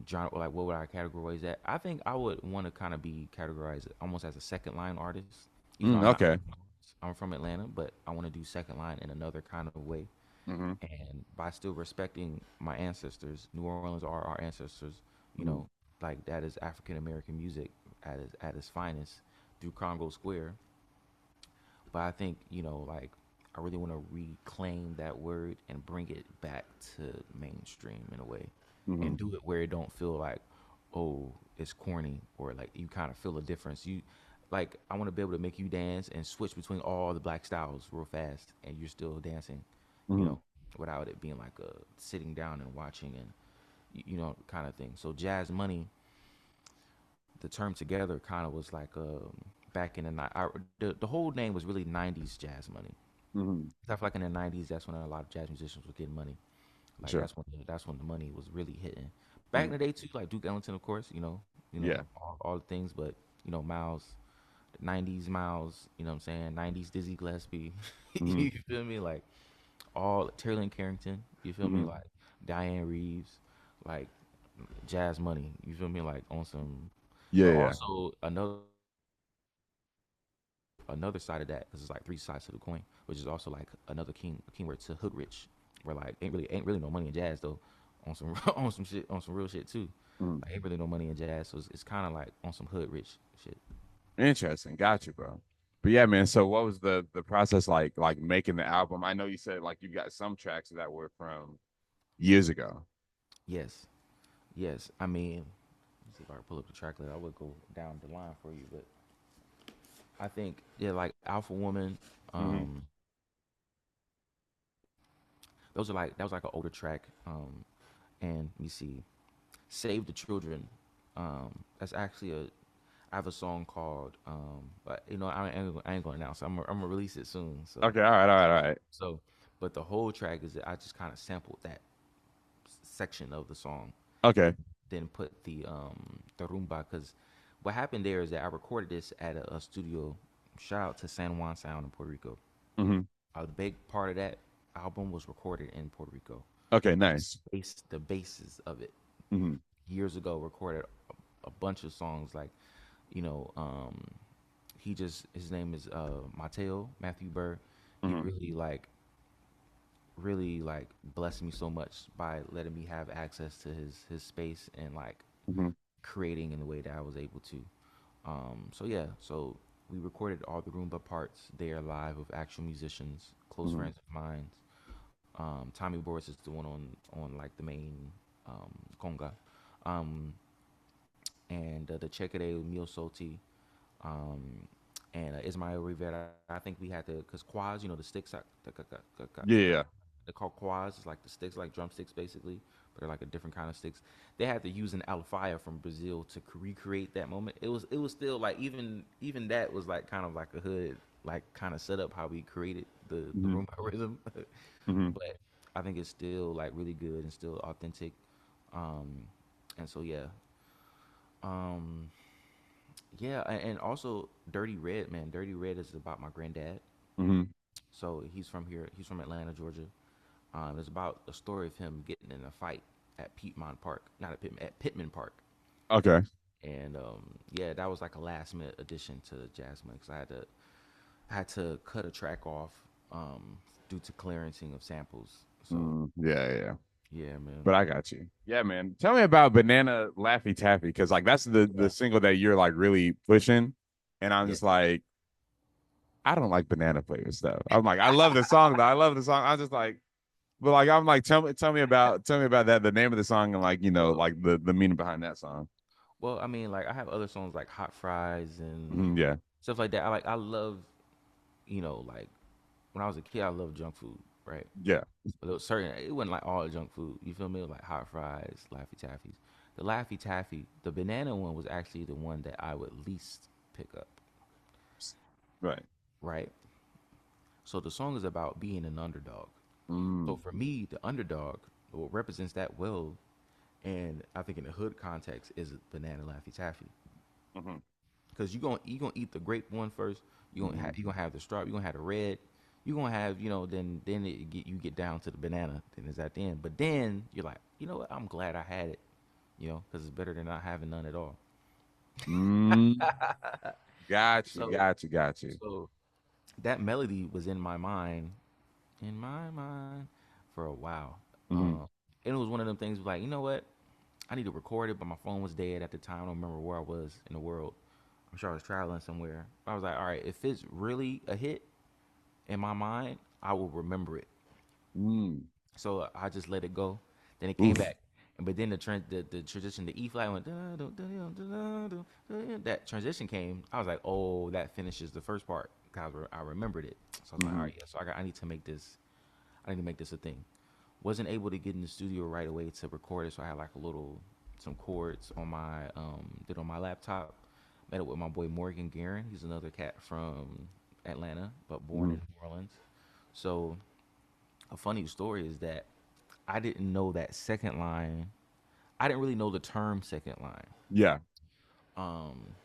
genre, like what would I categorize that? I think I would want to kind of be categorized almost as a second line artist, even though mm, I'm not okay. from, I'm from Atlanta, but I want to do second line in another kind of way, Mm-hmm. and by still respecting my ancestors. New Orleans are our ancestors, you Mm, know, like that is African American music at its finest through Congo Square. But I think like I really want to reclaim that word and bring it back to mainstream in a way, and mm, do it where it don't feel like, oh, it's corny or like you kind of feel a difference. Like I want to be able to make you dance and switch between all the black styles real fast, and you're still dancing, you mm, know, without it being like a sitting down and watching and kind of thing. So jazz money, the term together kind of was like back in the night. The whole name was really '90s jazz money. mm. I feel like in the '90s, that's when a lot of jazz musicians were getting money. Like Sure. that's when the money was really hitting. Back in Mm, the day too, like Duke Ellington, of course, yeah. all the things, but Miles, the '90s Miles, you know what I'm saying? '90s Dizzy Gillespie, Mm, you feel me? Like all Terry Lynn Carrington, you feel me? mm, Like Diane Reeves, like Jazz Money, you feel me? Like on some, yeah. but Yeah. also another another side of that because it's like three sides to the coin, which is also like another keyword to hood rich, where like ain't really no money in jazz though, on some on some real shit too. Mm. Like ain't really no money in jazz, so it's kind of like on some hood rich shit. Interesting. Got you, bro. But yeah, man. So what was the process like making the album? I know you said like you got some tracks that were from years ago. Yes, yes. I mean, let's see if I can pull up the track list. I would go down the line for you, but I think yeah, like Alpha Woman. Mm-hmm. Um, those are like that was like an older track. And let me see, Save the Children. That's actually a I have a song called but you know I ain't gonna announce it. I'm gonna release it soon. So Okay. All right. All right. All right. so, but the whole track is that I just kind of sampled that section of the song, Okay. then put the rumba because what happened there is that I recorded this at a studio. Shout out to San Juan Sound in Puerto Rico. Mm-hmm. A big part of that album was recorded in Puerto Rico. Okay. Nice. The basis of it Mm-hmm. years ago recorded a bunch of songs like you know he just his name is Matthew Burr. He Mm-hmm. really like blessed me so much by letting me have access to his space and like Mm-hmm. creating in the way that I was able to. So yeah, so we recorded all the Roomba parts there live with actual musicians, close Mm-hmm. friends of mine. Tommy Boris is the one on like the main conga, um, and the Chekere Mio Soti, um, and Ismael Rivera. I think we had to because quads, you know, the sticks, Yeah. Yeah. they're called quads. It's like the sticks, like drumsticks, basically, but they're like a different kind of sticks. They had to use an alfaya from Brazil to recreate that moment. It was still like even that was like kind of like a hood like kind of setup how we created the Mm-hmm. rumba rhythm, Mm-hmm. but I think it's still like really good and still authentic. Um, and so um, yeah, and also Dirty Red, man. Dirty Red is about my granddad. Mm-hmm. So he's from here. He's from Atlanta, Georgia. It's about a story of him getting in a fight at Piedmont Park, not at Pittman, at Pittman Park. Okay. And yeah, that was like a last minute addition to Jazz Mix. I had to cut a track off due to clearancing of samples. So Mm, yeah. Yeah. yeah, man. But I got you. Yeah, man. Tell me about Banana Laffy Taffy because like that's the Yeah, single that you're like really pushing, and I'm yeah. just like I don't like banana flavor stuff. I'm like I love the song though. I love the song. I'm just like, but like I'm like tell me about that the name of the song and like Well, like the meaning behind that song. well, I mean, like I have other songs like Hot Fries and Mhm, yeah. stuff like that. I love, like when I was a kid, I loved junk food, right? Yeah. But it was certain. It wasn't like all junk food. You feel me? It was like hot fries, Laffy Taffies. The Laffy Taffy, the banana one was actually the one that I would least pick up, Right. right? So the song is about being an underdog. So Mm, for me, the underdog, what represents that well, and I think in the hood context is banana Laffy Taffy. mhm, Because you gonna eat the grape one first. mhm, You gonna have the straw. You gonna have the red. You gonna have you get down to the banana. Then it's at the end. But then you're like, you know what? I'm glad I had it. Because it's better than not having none at all. mm. Got you. So Got you. Got you. so that melody was in my mind for a while. Mhm, And it was one of them things like, you know what? I need to record it, but my phone was dead at the time. I don't remember where I was in the world. I'm sure I was traveling somewhere. I was like, all right, if it's really a hit in my mind, I will remember it. mm. So I just let it go. Then it came Oof. back. But then the transition, the E flat went, that transition came. I was like, oh, that finishes the first part because I remembered it. So I was like, all Mhm, right, yeah. So I need to make this. I need to make this a thing. Wasn't able to get in the studio right away to record it, so I had like some chords on my did on my laptop. Met up with my boy Morgan Guerin. He's another cat from Atlanta, but born in mhm. New Orleans. So a funny story is that I didn't know that second line. I didn't really know the term second line. Yeah. Um,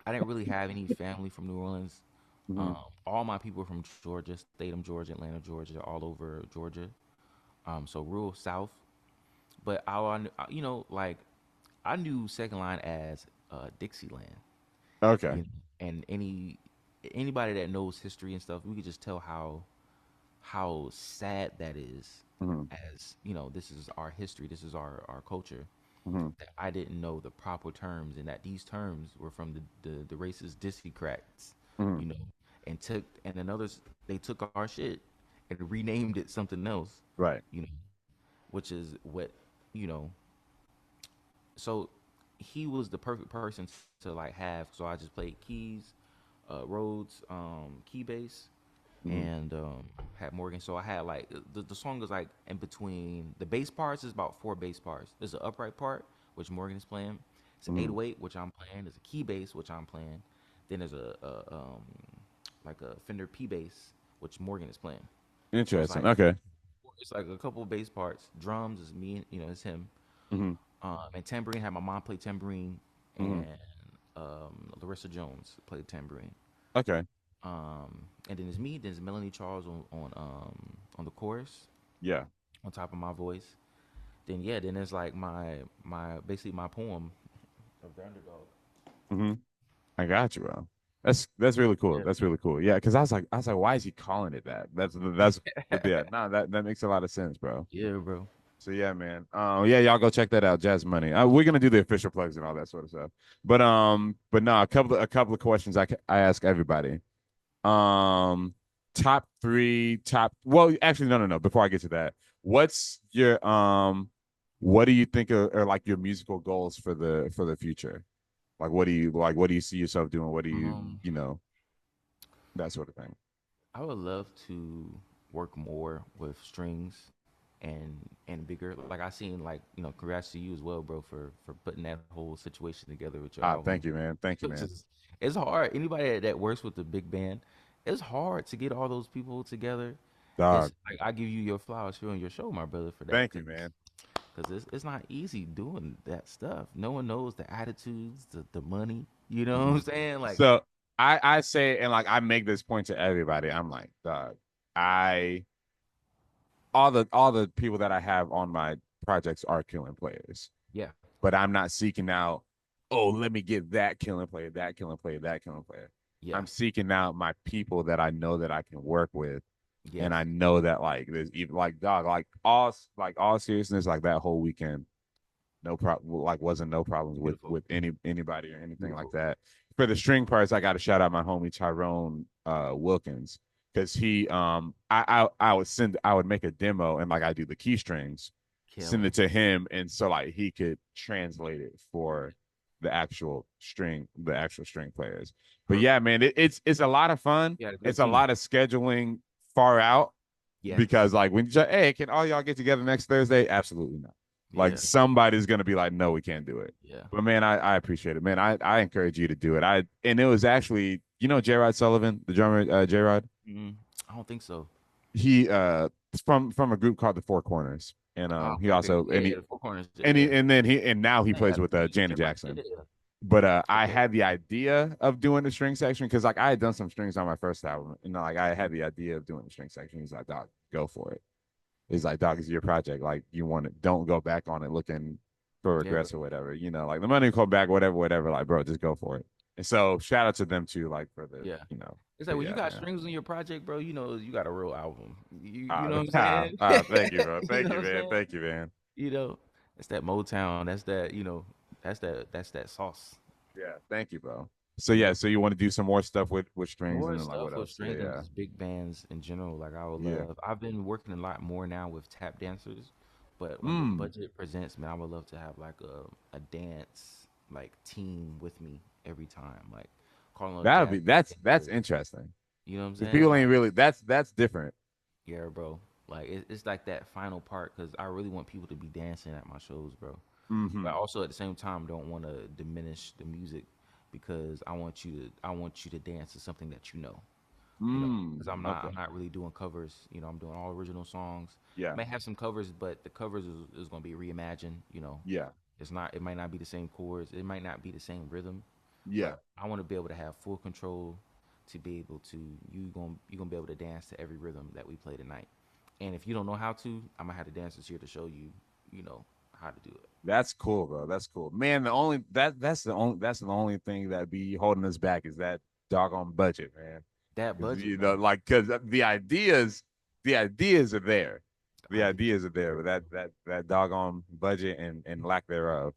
I didn't really have any family from New Orleans. Mhm, All my people from Georgia, Statham, Georgia, Atlanta, Georgia, all over Georgia. So rural South. But like I knew second line as Dixieland, okay. and any. anybody that knows history and stuff, we could just tell how sad that is. Hmm. As you know, this is our history, this is our culture. Hmm. That I didn't know the proper terms, and that these terms were from the racist Dixiecrats, Hmm. you know, and then others, they took our shit and renamed it something else, Right. you know, which is what, you know. So he was the perfect person to like have. So I just played keys, Rhodes, key bass, Hmm. and had Morgan. So I had like the song is like in between the bass parts is about four bass parts. There's an upright part which Morgan is playing. It's an Hmm. 808 which I'm playing. There's a key bass which I'm playing. Then there's like a Fender P bass which Morgan is playing. So Interesting. Okay. it's like a couple of bass parts. Drums is me, it's him. Hmm. And tambourine had my mom play tambourine, Hmm. and Larissa Jones played tambourine. Okay. And then it's me. Then it's Melanie Charles on the chorus Yeah. on top of my voice. Then yeah, then it's like my basically my poem of the underdog. Hmm. I got you, bro. That's really cool. Yeah. That's really cool. Yeah, because I was like, why is he calling it that? That's but yeah, no, that makes a lot of sense, bro. Yeah, bro. So yeah, man. Yeah, y'all go check that out, Jazz Money. We're gonna do the official plugs and all that sort of stuff. But no, a couple of questions I ask everybody. Um, top three, top. Well, actually, no. Before I get to that, what's your what do you think are like your musical goals for the future? What do you see yourself doing? What do you Um, you know that sort of thing? I would love to work more with strings and bigger. Like I seen like congrats to you as well, bro, for putting that whole situation together with your album. Thank you, man. Thank you, It's man. just it's hard. Anybody that works with the big band, it's hard to get all those people together. It's Dog. like I give you your flowers here on your show, my brother, for that, Thank you, because man. it's not easy doing that stuff. No one knows the attitudes, the money. You know what I'm Mhm. saying? Like, So I say, and like I make this point to everybody. I'm like, dog, I all the people that I have on my projects are killing players, yeah, but I'm not seeking out, oh, let me get that killing player, that killing player, that killing player. yeah, I'm seeking out my people that I know that I can work with, and yes, I know that like there's even like dog, like all seriousness, like that whole weekend, no problem, like wasn't no problems with beautiful, with anybody or anything like beautiful. that. For the string parts, I got to shout out my homie Tyrone Wilkins, because he I would make a demo, and like I do the key strings, send Killing. it to him, and so like he could translate it for the actual string players. But yeah, Perfect. man, it's a lot of fun. You had a good It's a team. lot of scheduling far out, because Yes. like when you say, hey, can all y'all get together next Thursday? Absolutely not. Like Yeah. somebody's gonna be like, no, we can't do it. Yeah. But man, I appreciate it, man. I encourage you to do it. And it was actually, J. Rod Sullivan, the drummer, J. Rod. Mm, I don't think so. He from a group called the Four Corners, and Ah, he okay, okay. also Yeah, and yeah, he the four corners. Yeah, and he yeah. and then he and now he I ain't plays got with to Janet check my. Yeah, Jackson. yeah. But I Okay. had the idea of doing the string section, because like I had done some strings on my first album, and like I had the idea of doing the string section. He's like, Doc, go for it. He's like, Doc, it's your project. Like you want it, don't go back on it looking for Yeah, bro. regrets or whatever. Like the money will come back, whatever, whatever. Like, bro, just go for it. And so shout out to them too, like for the, Yeah. It's like but when you yeah, got man. strings on your project, bro. You got a real album. You know what I'm saying? Thank you, bro. You Thank know you, what I'm man. saying? Thank you, man. You know, that's that Motown. That's that. That's that sauce. Yeah, thank you, bro. So You yeah, know. so you want to do some more stuff with strings, More and then like stuff what with else? Yeah, strings and yeah, just big bands in general. Like I would yeah. love. I've been working a lot more now with tap dancers, but when the Mm, budget presents, man, I would love to have like a dance like team with me every time, like calling a that'll be jazz that's dancer. interesting. You know what I'm Because saying? people ain't Like really that's different. yeah, bro. Like it's like that final part because I really want people to be dancing at my shows, bro. But Mm-hmm. also at the same time, don't want to diminish the music because I want you to dance to something that you know. Because I'm Okay. not really doing covers. I'm doing all original songs. I Yeah. may have some covers, but the covers is going to be reimagined. Yeah. It might not be the same chords. It might not be the same rhythm, Yeah. but I want to be able to have full control to be able to you gonna be able to dance to every rhythm that we play tonight. And if you don't know how to, I'm gonna have the dancers here to show you, how to do it. That's cool, bro. That's cool. Man, the only thing that be holding us back is that doggone budget, man. That budget, You know, man. like because the ideas are there. The I ideas are there, but that doggone budget and lack thereof.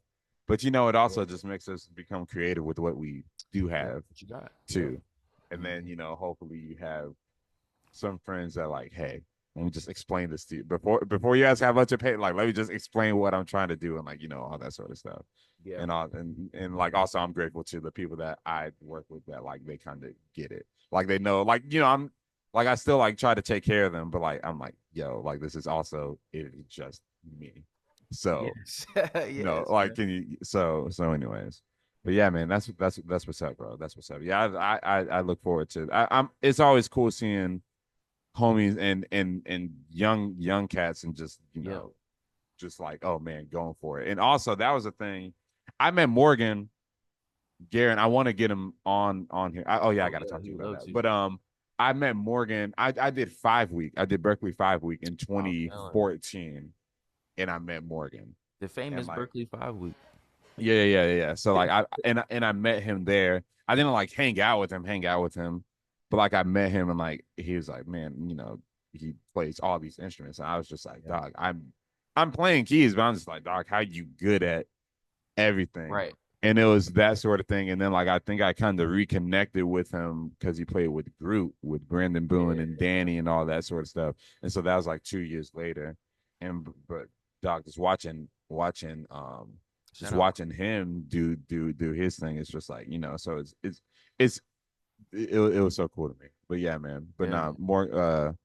But you know, it also just makes us become creative with what we do yeah, have what you got? Yeah. too. And then, you know, hopefully you have some friends that like, hey, let me just explain this to you before you ask how much I pay. Like, let me just explain what I'm trying to do and like, you know, all that sort of stuff. Yeah. And all and like also I'm grateful to the people that I work with that like they kind of get it. Like they know, like, you know, I'm like I still like try to take care of them, but like I'm like, yo, like this is also it's just me. So Yes. you know, Yes, like man. can you so anyways. But yeah, man, that's what's up, bro. That's what's up. Yeah, I look forward to I'm it's always cool seeing homies and young cats and just you Yep. know just like oh man going for it. And also that was a thing I met Morgan Garrett. I want to get him on here. Oh yeah, I Oh got to yeah, talk to he you would about love that. to. But I met Morgan. I did 5 week. I did Berkeley 5 week in I'm telling you. 2014 and I met Morgan. The And famous like Berkeley 5 week. yeah. So like I met him there. I didn't like hang out with him, but like I met him and like he was like, man, you know, he plays all these instruments, and I was just like, Yeah. dog, I'm playing keys, but I'm just like, dog, how you good at everything? Right. And it was that sort of thing. And then like I think I kind of reconnected with him because he played with Groot, with Brandon Boone Yeah. and Danny and all that sort of stuff. And so that was like 2 years later. And but dog, just just Shout out. watching him do his thing. It's just like, you know, so it's it was so cool to me. But yeah, man. But Yeah, nah, man. more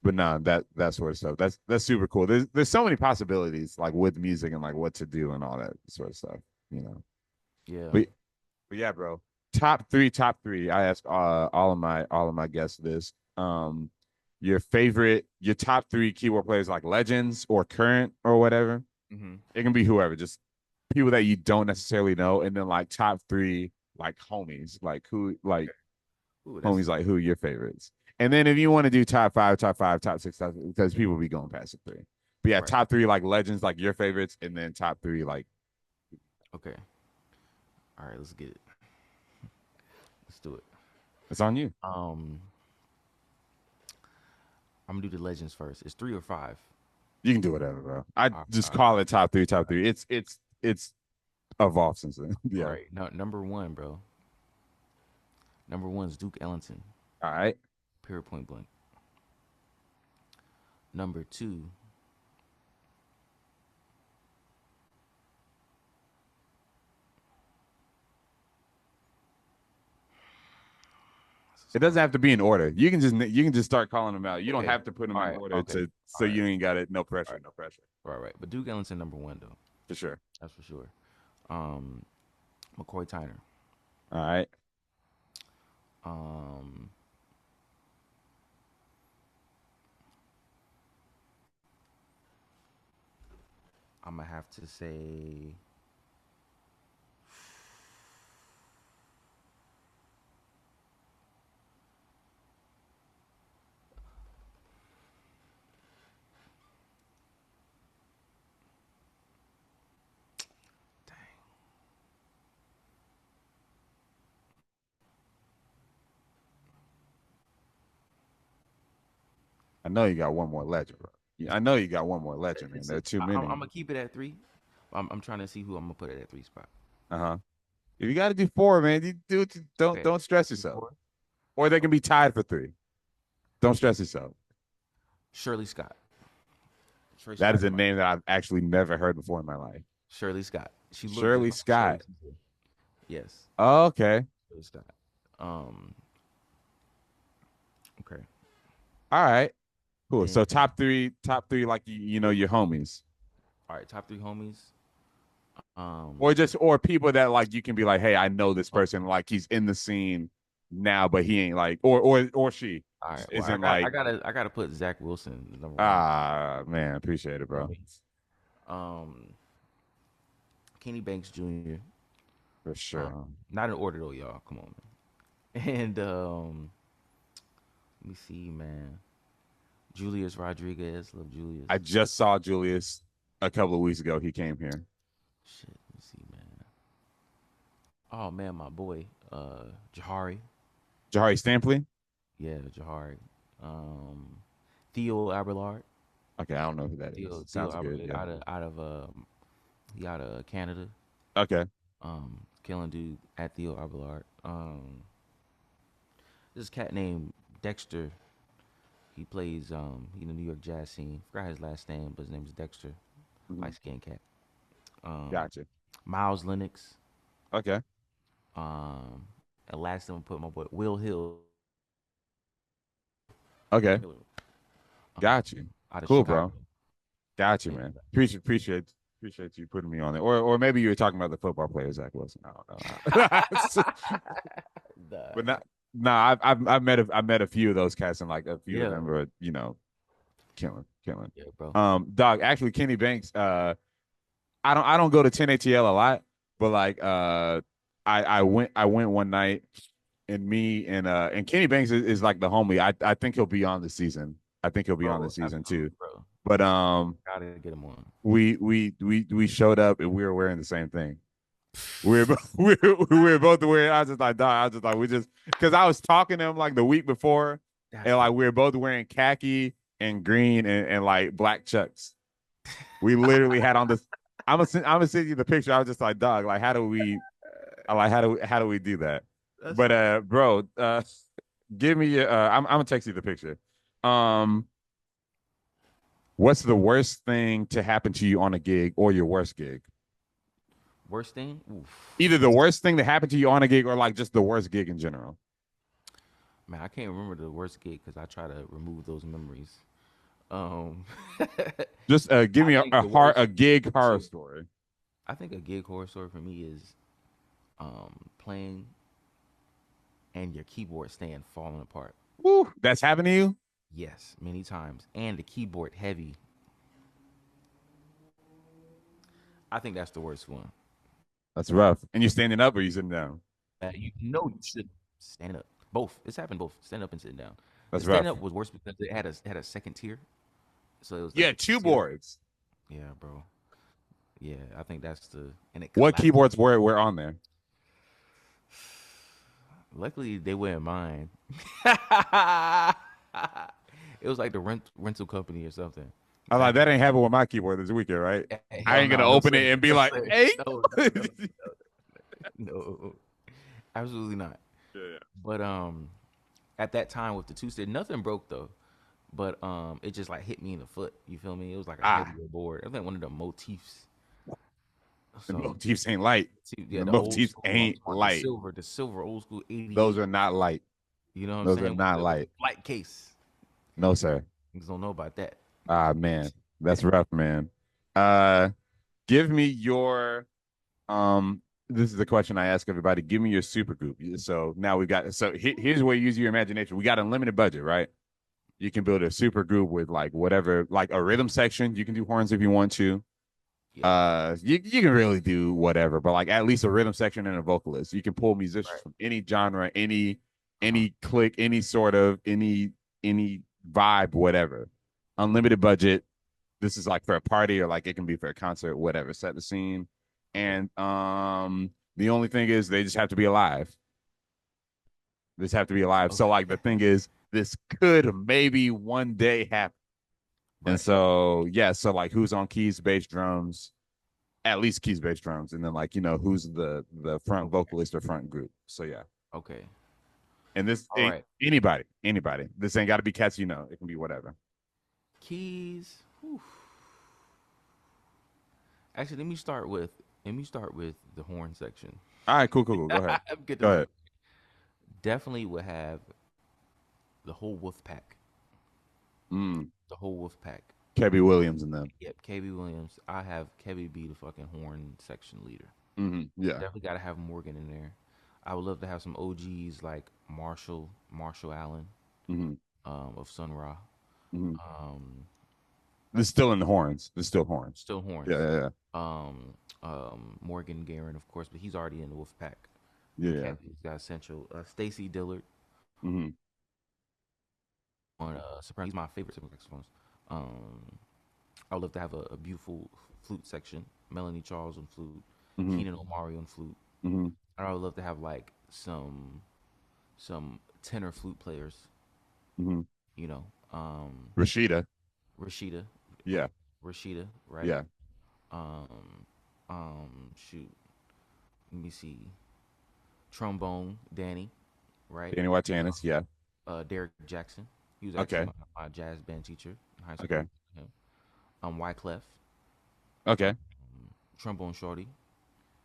but nah, that sort of stuff. That's super cool. There's so many possibilities like with music and like what to do and all that sort of stuff, you know. Yeah. But but yeah, bro. Top three. I ask all of my guests this. Your top three keyboard players like legends or current or whatever. Mm-hmm. It can be whoever, just people that you don't necessarily know, and then like top three like homies, like who like Ooh, that's homies like who are your favorites. And then if you want to do top five, top six, because people be going past the three. But yeah, right. top three like legends, like your favorites, and then top three like Okay. All right, let's get it. Let's do it. it's on you. Um, I'm gonna do the legends first. It's 3 or 5. You can do whatever, bro. I All just right. call it top three, top three. It's evolved since then. All Yeah. right. No, number one, bro. Number one is Duke Ellington. All right. Period. Point blank. Number two. It doesn't have to be in order. You can just start calling them out. You don't Okay. have to put them All in right. order Okay. to All so right. you ain't got it. No All pressure. right. No pressure. Right. But Duke Ellington number one though. For sure. That's for sure. Um, McCoy Tyner. All right. Um, I'm gonna have to say. I know you got one more legend, bro. Yeah, I know you got one more legend, man. There are too I'm many. gonna keep it at 3. I'm trying to see who I'm gonna put it at 3 spot. Uh-huh. If you got to do four, man, you do it. Don't Okay. don't stress yourself. 4. Or they can be tied for three. Don't stress yourself. Shirley Scott. That is a name that I've actually never heard before in my life. Shirley Scott. She looked Shirley just like Shirley Scott. Caesar. Yes, Oh, okay. Shirley Scott. Um. Okay. All right. Cool. So And top three, like you know, your homies. all right, top 3 homies. Or people that like you can be like, hey, I know this Oh, person, like he's in the scene now, but he ain't like or she all right. Well, isn't like I gotta put Zach Wilson as number 1. man, appreciate it, bro. Um, Kenny Banks Jr. For sure. Not in order though, y'all. Come on, man. And let me see, man. Julius Rodriguez, love Julius. I just saw Julius a couple of weeks ago. He came here. Shit, let me see, man. Oh man, my boy, Jahari. Jahari Stampley. Yeah, Jahari. Um, Theo Abelard. Okay, I don't know who that is. Theo Sounds good. Abelard Yeah. he out of Canada. Okay. Killing dude at Theo Abelard. This cat named Dexter. He plays he in the New York jazz scene. Forgot his last name, but his name is Dexter. Mhm. Light skinned cat. Um, Gotcha. Miles Lennox. Okay. And last time I put my boy Will Hill. Will Okay. Hill. Got you. Out of Cool, Chicago. bro. Got you, Yeah. man. Appreciate you putting me on it. Or maybe you were talking about the football player Zach Wilson. I don't know. But not. No, I've met a few of those cats, and like a few of Yeah. them are killing. Yeah, bro. Dog. Actually, Kenny Banks. I don't go to 10 ATL a lot, but like I went one night, and me and Kenny Banks is like the homie. I think he'll be on the season. I think he'll be on the Bro, season absolutely, too. bro. But Gotta get him on. we showed up and we were wearing the same thing. We were both wearing. I was just like, dog. I was just like, we just because I was talking to him like the week before, and like we were both wearing khaki and green and like black chucks. We literally had on this. I'm gonna send you the picture. I was just like, dog. Like, how do we? Like, how do we do that? But bro, give me. I'm gonna text you the picture. Um, what's the worst thing to happen to you on a gig or your worst gig? Worst thing? Oof. Either the worst thing that happened to you on a gig or like just the worst gig in general. Man, I can't remember the worst gig because I try to remove those memories. Um, Just give me a gig horror story. I think a gig horror story for me is playing and your keyboard stand falling apart. Woo, that's happened to you? Yes, many times. And the keyboard heavy. I think that's the worst one. That's rough. And you standing up or you sitting down? You know you should stand up. Both. It's happened both. Stand up and sitting down. That's stand rough. up was worse because it had a second tier. So it was yeah, two boards. Yeah, bro. Yeah, I think that's the and it What keyboards were on there? Luckily they weren't mine. It was like the rental company or something. I'm like, that ain't happened with my keyboard this weekend, right? Hell I ain't gonna open it and be like, hey. No, absolutely not. Yeah. But at that time with the two-stick, nothing broke though. But it just like hit me in the foot. You feel me? It was like a heavier board. I think one of the motifs. So, the motifs ain't light. Yeah, the motifs ain't light. The silver old school 80s. Those are not light. You know what I'm saying? Those are not light. Light case. No, sir. Niggas don't know about that. Ah, man. That's rough, man. Give me your this is the question I ask everybody. Give me your super group. So now we got here's where you use your imagination. We got unlimited budget, right? You can build a super group with like whatever, like a rhythm section. You can do horns if you want to. Yeah. You can really do whatever, but like at least a rhythm section and a vocalist. You can pull musicians from any genre, any clique, any sort of any vibe, whatever. Unlimited budget. This is like for a party or like it can be for a concert, whatever. Set the scene. And the only thing is they just have to be alive. They just have to be alive. Okay. So like the thing is this could maybe one day happen. Right. And so so like who's on keys, bass, drums, at least keys, bass, drums, and then like who's the front vocalist or front group. So yeah. Okay. And this ain't anybody. This ain't got to be cats. It can be whatever. Keyz. Whew. Actually, let me start with the horn section. All right, cool. Go ahead. Go ahead. Definitely would have the whole wolf pack. The whole wolf pack. Kebby Williams and them. Yep, Kebby Williams. I have Kebby be the fucking horn section leader. Yeah. Definitely got to have Morgan in there. I would love to have some OGs like Marshall Allen of Sun Ra. This is still in the horns. This is still horns. Still horns. Yeah. Morgan Guerin, of course, but he's already in the wolf pack. Yeah. He's got Essential. Stacy Dillard. On soprano, he's my favorite saxophonist. I would love to have a beautiful flute section. Melanie Charles on flute. Keenan Omari on flute. I would love to have like some tenor flute players. Mm-hmm. You know, Rashida. Rashida, Yeah. Rashida, right? Yeah. Um, shoot, let me see. Trombone, Danny, right? Danny Watanis. Yeah. Derek Jackson. He was actually Okay. my jazz band teacher in high Okay. school. Him. Wyclef, Okay. trombone shorty,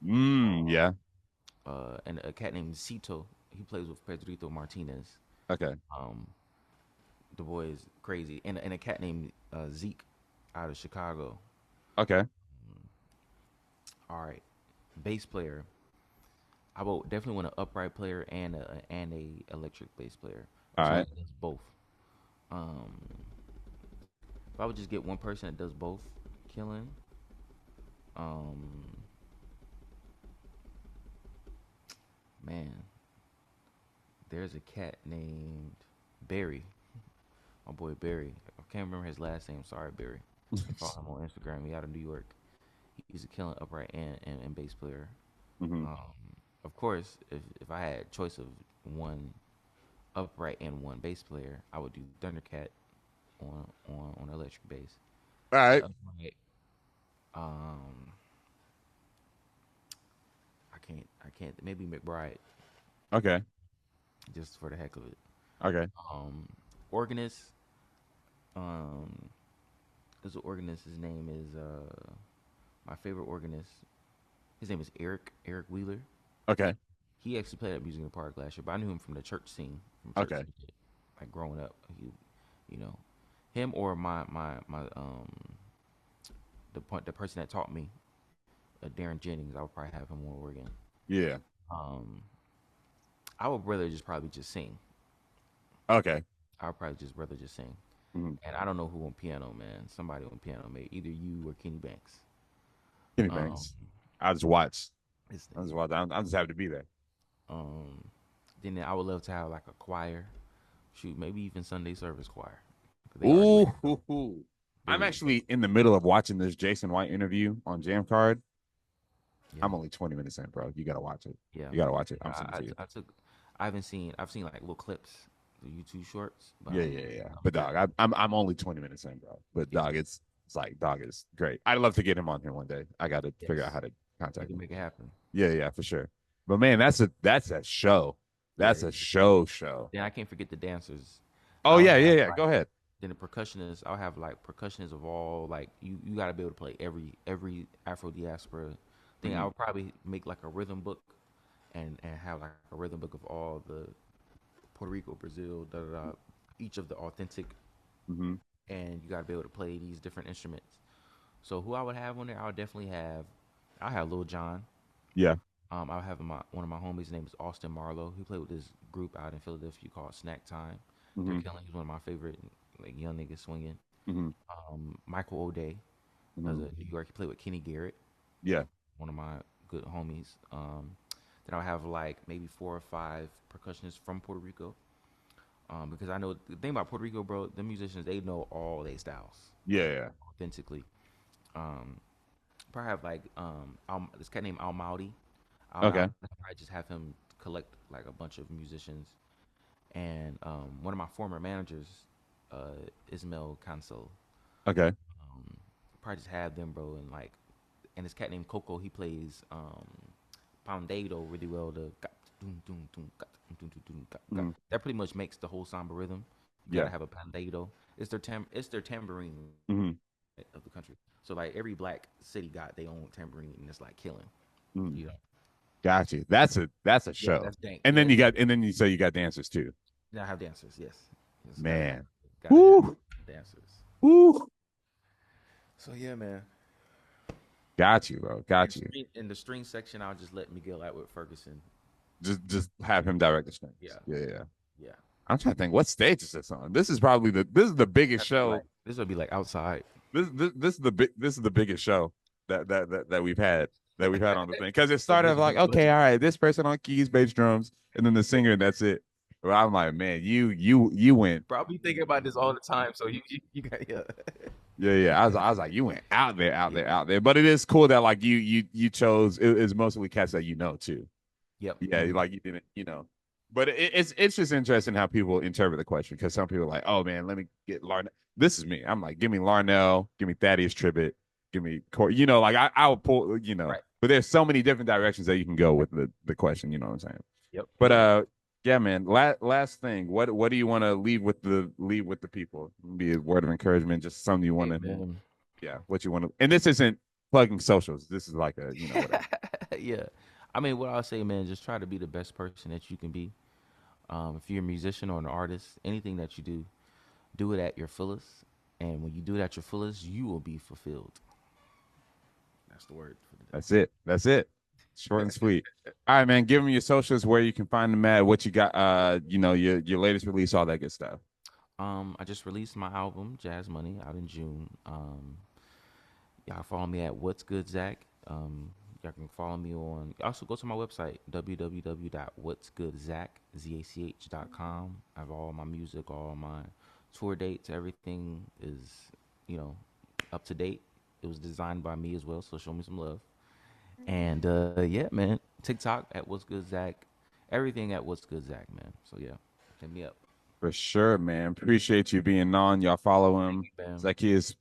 Yeah. and a cat named Cito. He plays with Pedrito Martinez. Okay. Um, the boy is crazy, and a cat named Zeke out of Chicago. Okay. All right, bass player. I will definitely want an upright player and a electric bass player. All Someone right. that does both. Um, if I would just get one person that does both, killing. Um, man, there's a cat named Barry. My boy Barry. I can't remember his last name. Sorry, Barry. Follow him on Instagram. He out of New York. He's a killing upright and bass player. Mm-hmm. Of course, if I had choice of one upright and one bass player, I would do Thundercat on electric bass. All right. Upright, um, I can't. Maybe McBride, Okay. just for the heck of it. Okay. Organist. There's an organist. His name is my favorite organist. His name is Eric Wheeler. Okay. He actually played at Music in the Park last year, but I knew him from the church scene. From church Okay. scene, like growing up, you know, him or my the person that taught me, Darren Jennings. I would probably have him on Oregon. Yeah. I would rather probably just sing. Okay. I would probably just rather just sing. Mm-hmm. And I don't know who on piano, man. Somebody on piano, maybe either you or Kenny Banks. Kenny Banks. I'll just watch. This I'll nigga. just watch. I'm just happy to be there. Then I would love to have like a choir. Shoot, maybe even Sunday service choir. 'Cause they Ooh. already- I'm actually in the middle of watching this Jason White interview on Jam Card. Yeah. I'm only 20 minutes in, bro. You gotta watch it. Yeah. You gotta watch it. I'm sending it to you. I've seen like little clips, the YouTube shorts. But Yeah. But dog, I'm only 20 minutes in, bro. But dog, it's like dog is great. I'd love to get him on here one day. I got to figure out how to You contact can him. make it happen. Yeah, for sure. But man, that's a show. That's a show. Then I can't forget the dancers. Oh I'll yeah. have, like, Go ahead. Then the percussionists, I'll have like percussionists of all, like you got to be able to play every Afro diaspora thing. I would probably make like a rhythm book and have like a rhythm book of all the Puerto Rico, Brazil, each of the authentic, Mm-hmm. and you got to be able to play these different instruments. So who I would have on there, I would definitely I'll have Lil Jon. Yeah. I'll have one of my homies. His name is Austin Marlowe. He played with this group out in Philadelphia called Snack Time. Mm-hmm. They're killing. He's one of my favorite like young niggas swinging. Mm-hmm. Michael O'Day, as a New York. He played with Kenny Garrett. Yeah. One of my good homies. Then I'll have like maybe 4 or 5 percussionists from Puerto Rico. Because I know the thing about Puerto Rico, bro, the musicians, they know all their styles Yeah. authentically. Probably have like this cat named Al Maudi. Okay. I'll probably just have him collect like a bunch of musicians. And one of my former managers, Ismail Cancel. Okay. Probably just have them, bro, and this cat named Coco, he plays poundado really well. That pretty much makes the whole samba rhythm. You gotta have a poundado. It's their tambourine of the country. So like every black city got their own tambourine, and it's like killing. You know. Got you. That's a show. That's dank. And then you say you got dancers too. Yeah, I have dancers. Yes. Man. Gotta Woo. have dancers. Woo. So yeah, man. Got you, bro. Got you. In the string section, I'll just let Miguel Atwood Ferguson. Just have him direct the strings. Yeah. Yeah. I'm trying to think what stage is this on. This is probably the biggest show. This would be like outside. This is the biggest show that we've had on the thing, because it started off like, okay, all right, this person on keys, bass, drums, and then the singer, and that's it. But I'm like, man, you went. Probably thinking about this all the time, so you got Yeah. I was like, you went out there. But it is cool that like you chose. It is mostly cats that you know too. Yep. Yeah, like you didn't, But it's just interesting how people interpret the question because some people are like, oh man, let me get Larnell. This is me. I'm like, give me Larnell, give me Thaddeus Tribbett, give me you know, like I would pull, you know, Right. but there's so many different directions that you can go with the question, you know what I'm saying? Yep. But yeah, man. Last thing, what do you want to leave with the people? Be a word of encouragement, just something you want to, yeah, what you want to. And this isn't plugging socials. This is like a, you know, whatever. Yeah. I mean, what I'll say, man, just try to be the best person that you can be. If you're a musician or an artist, anything that you do it at your fullest. And when you do it at your fullest, you will be fulfilled. That's the word for the day. That's it. That's it. Short and sweet. All right, man. Give them your socials, where you can find them at, what you got, you know, your latest release, all that good stuff. I just released my album, Jazz Money, out in June. Y'all follow me at What's Good Zach. Y'all can follow me on. Also, go to my website, www.whatsgoodZach.com. I have all my music, all my tour dates. Everything is, you know, up to date. It was designed by me as well, so show me some love. And yeah, man, TikTok at What's Good Zach. Everything at What's Good Zach, man. So yeah, hit me up. For sure, man. Appreciate you being on. Y'all follow him. Zacchae'us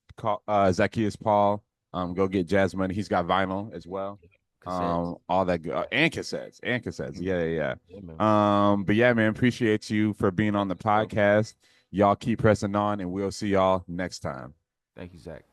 Paul. Go get Jazz Money. He's got vinyl as well. All that good and cassettes. Yeah. But yeah, man, appreciate you for being on the podcast. Y'all keep pressing on, and we'll see y'all next time. Thank you, Zach.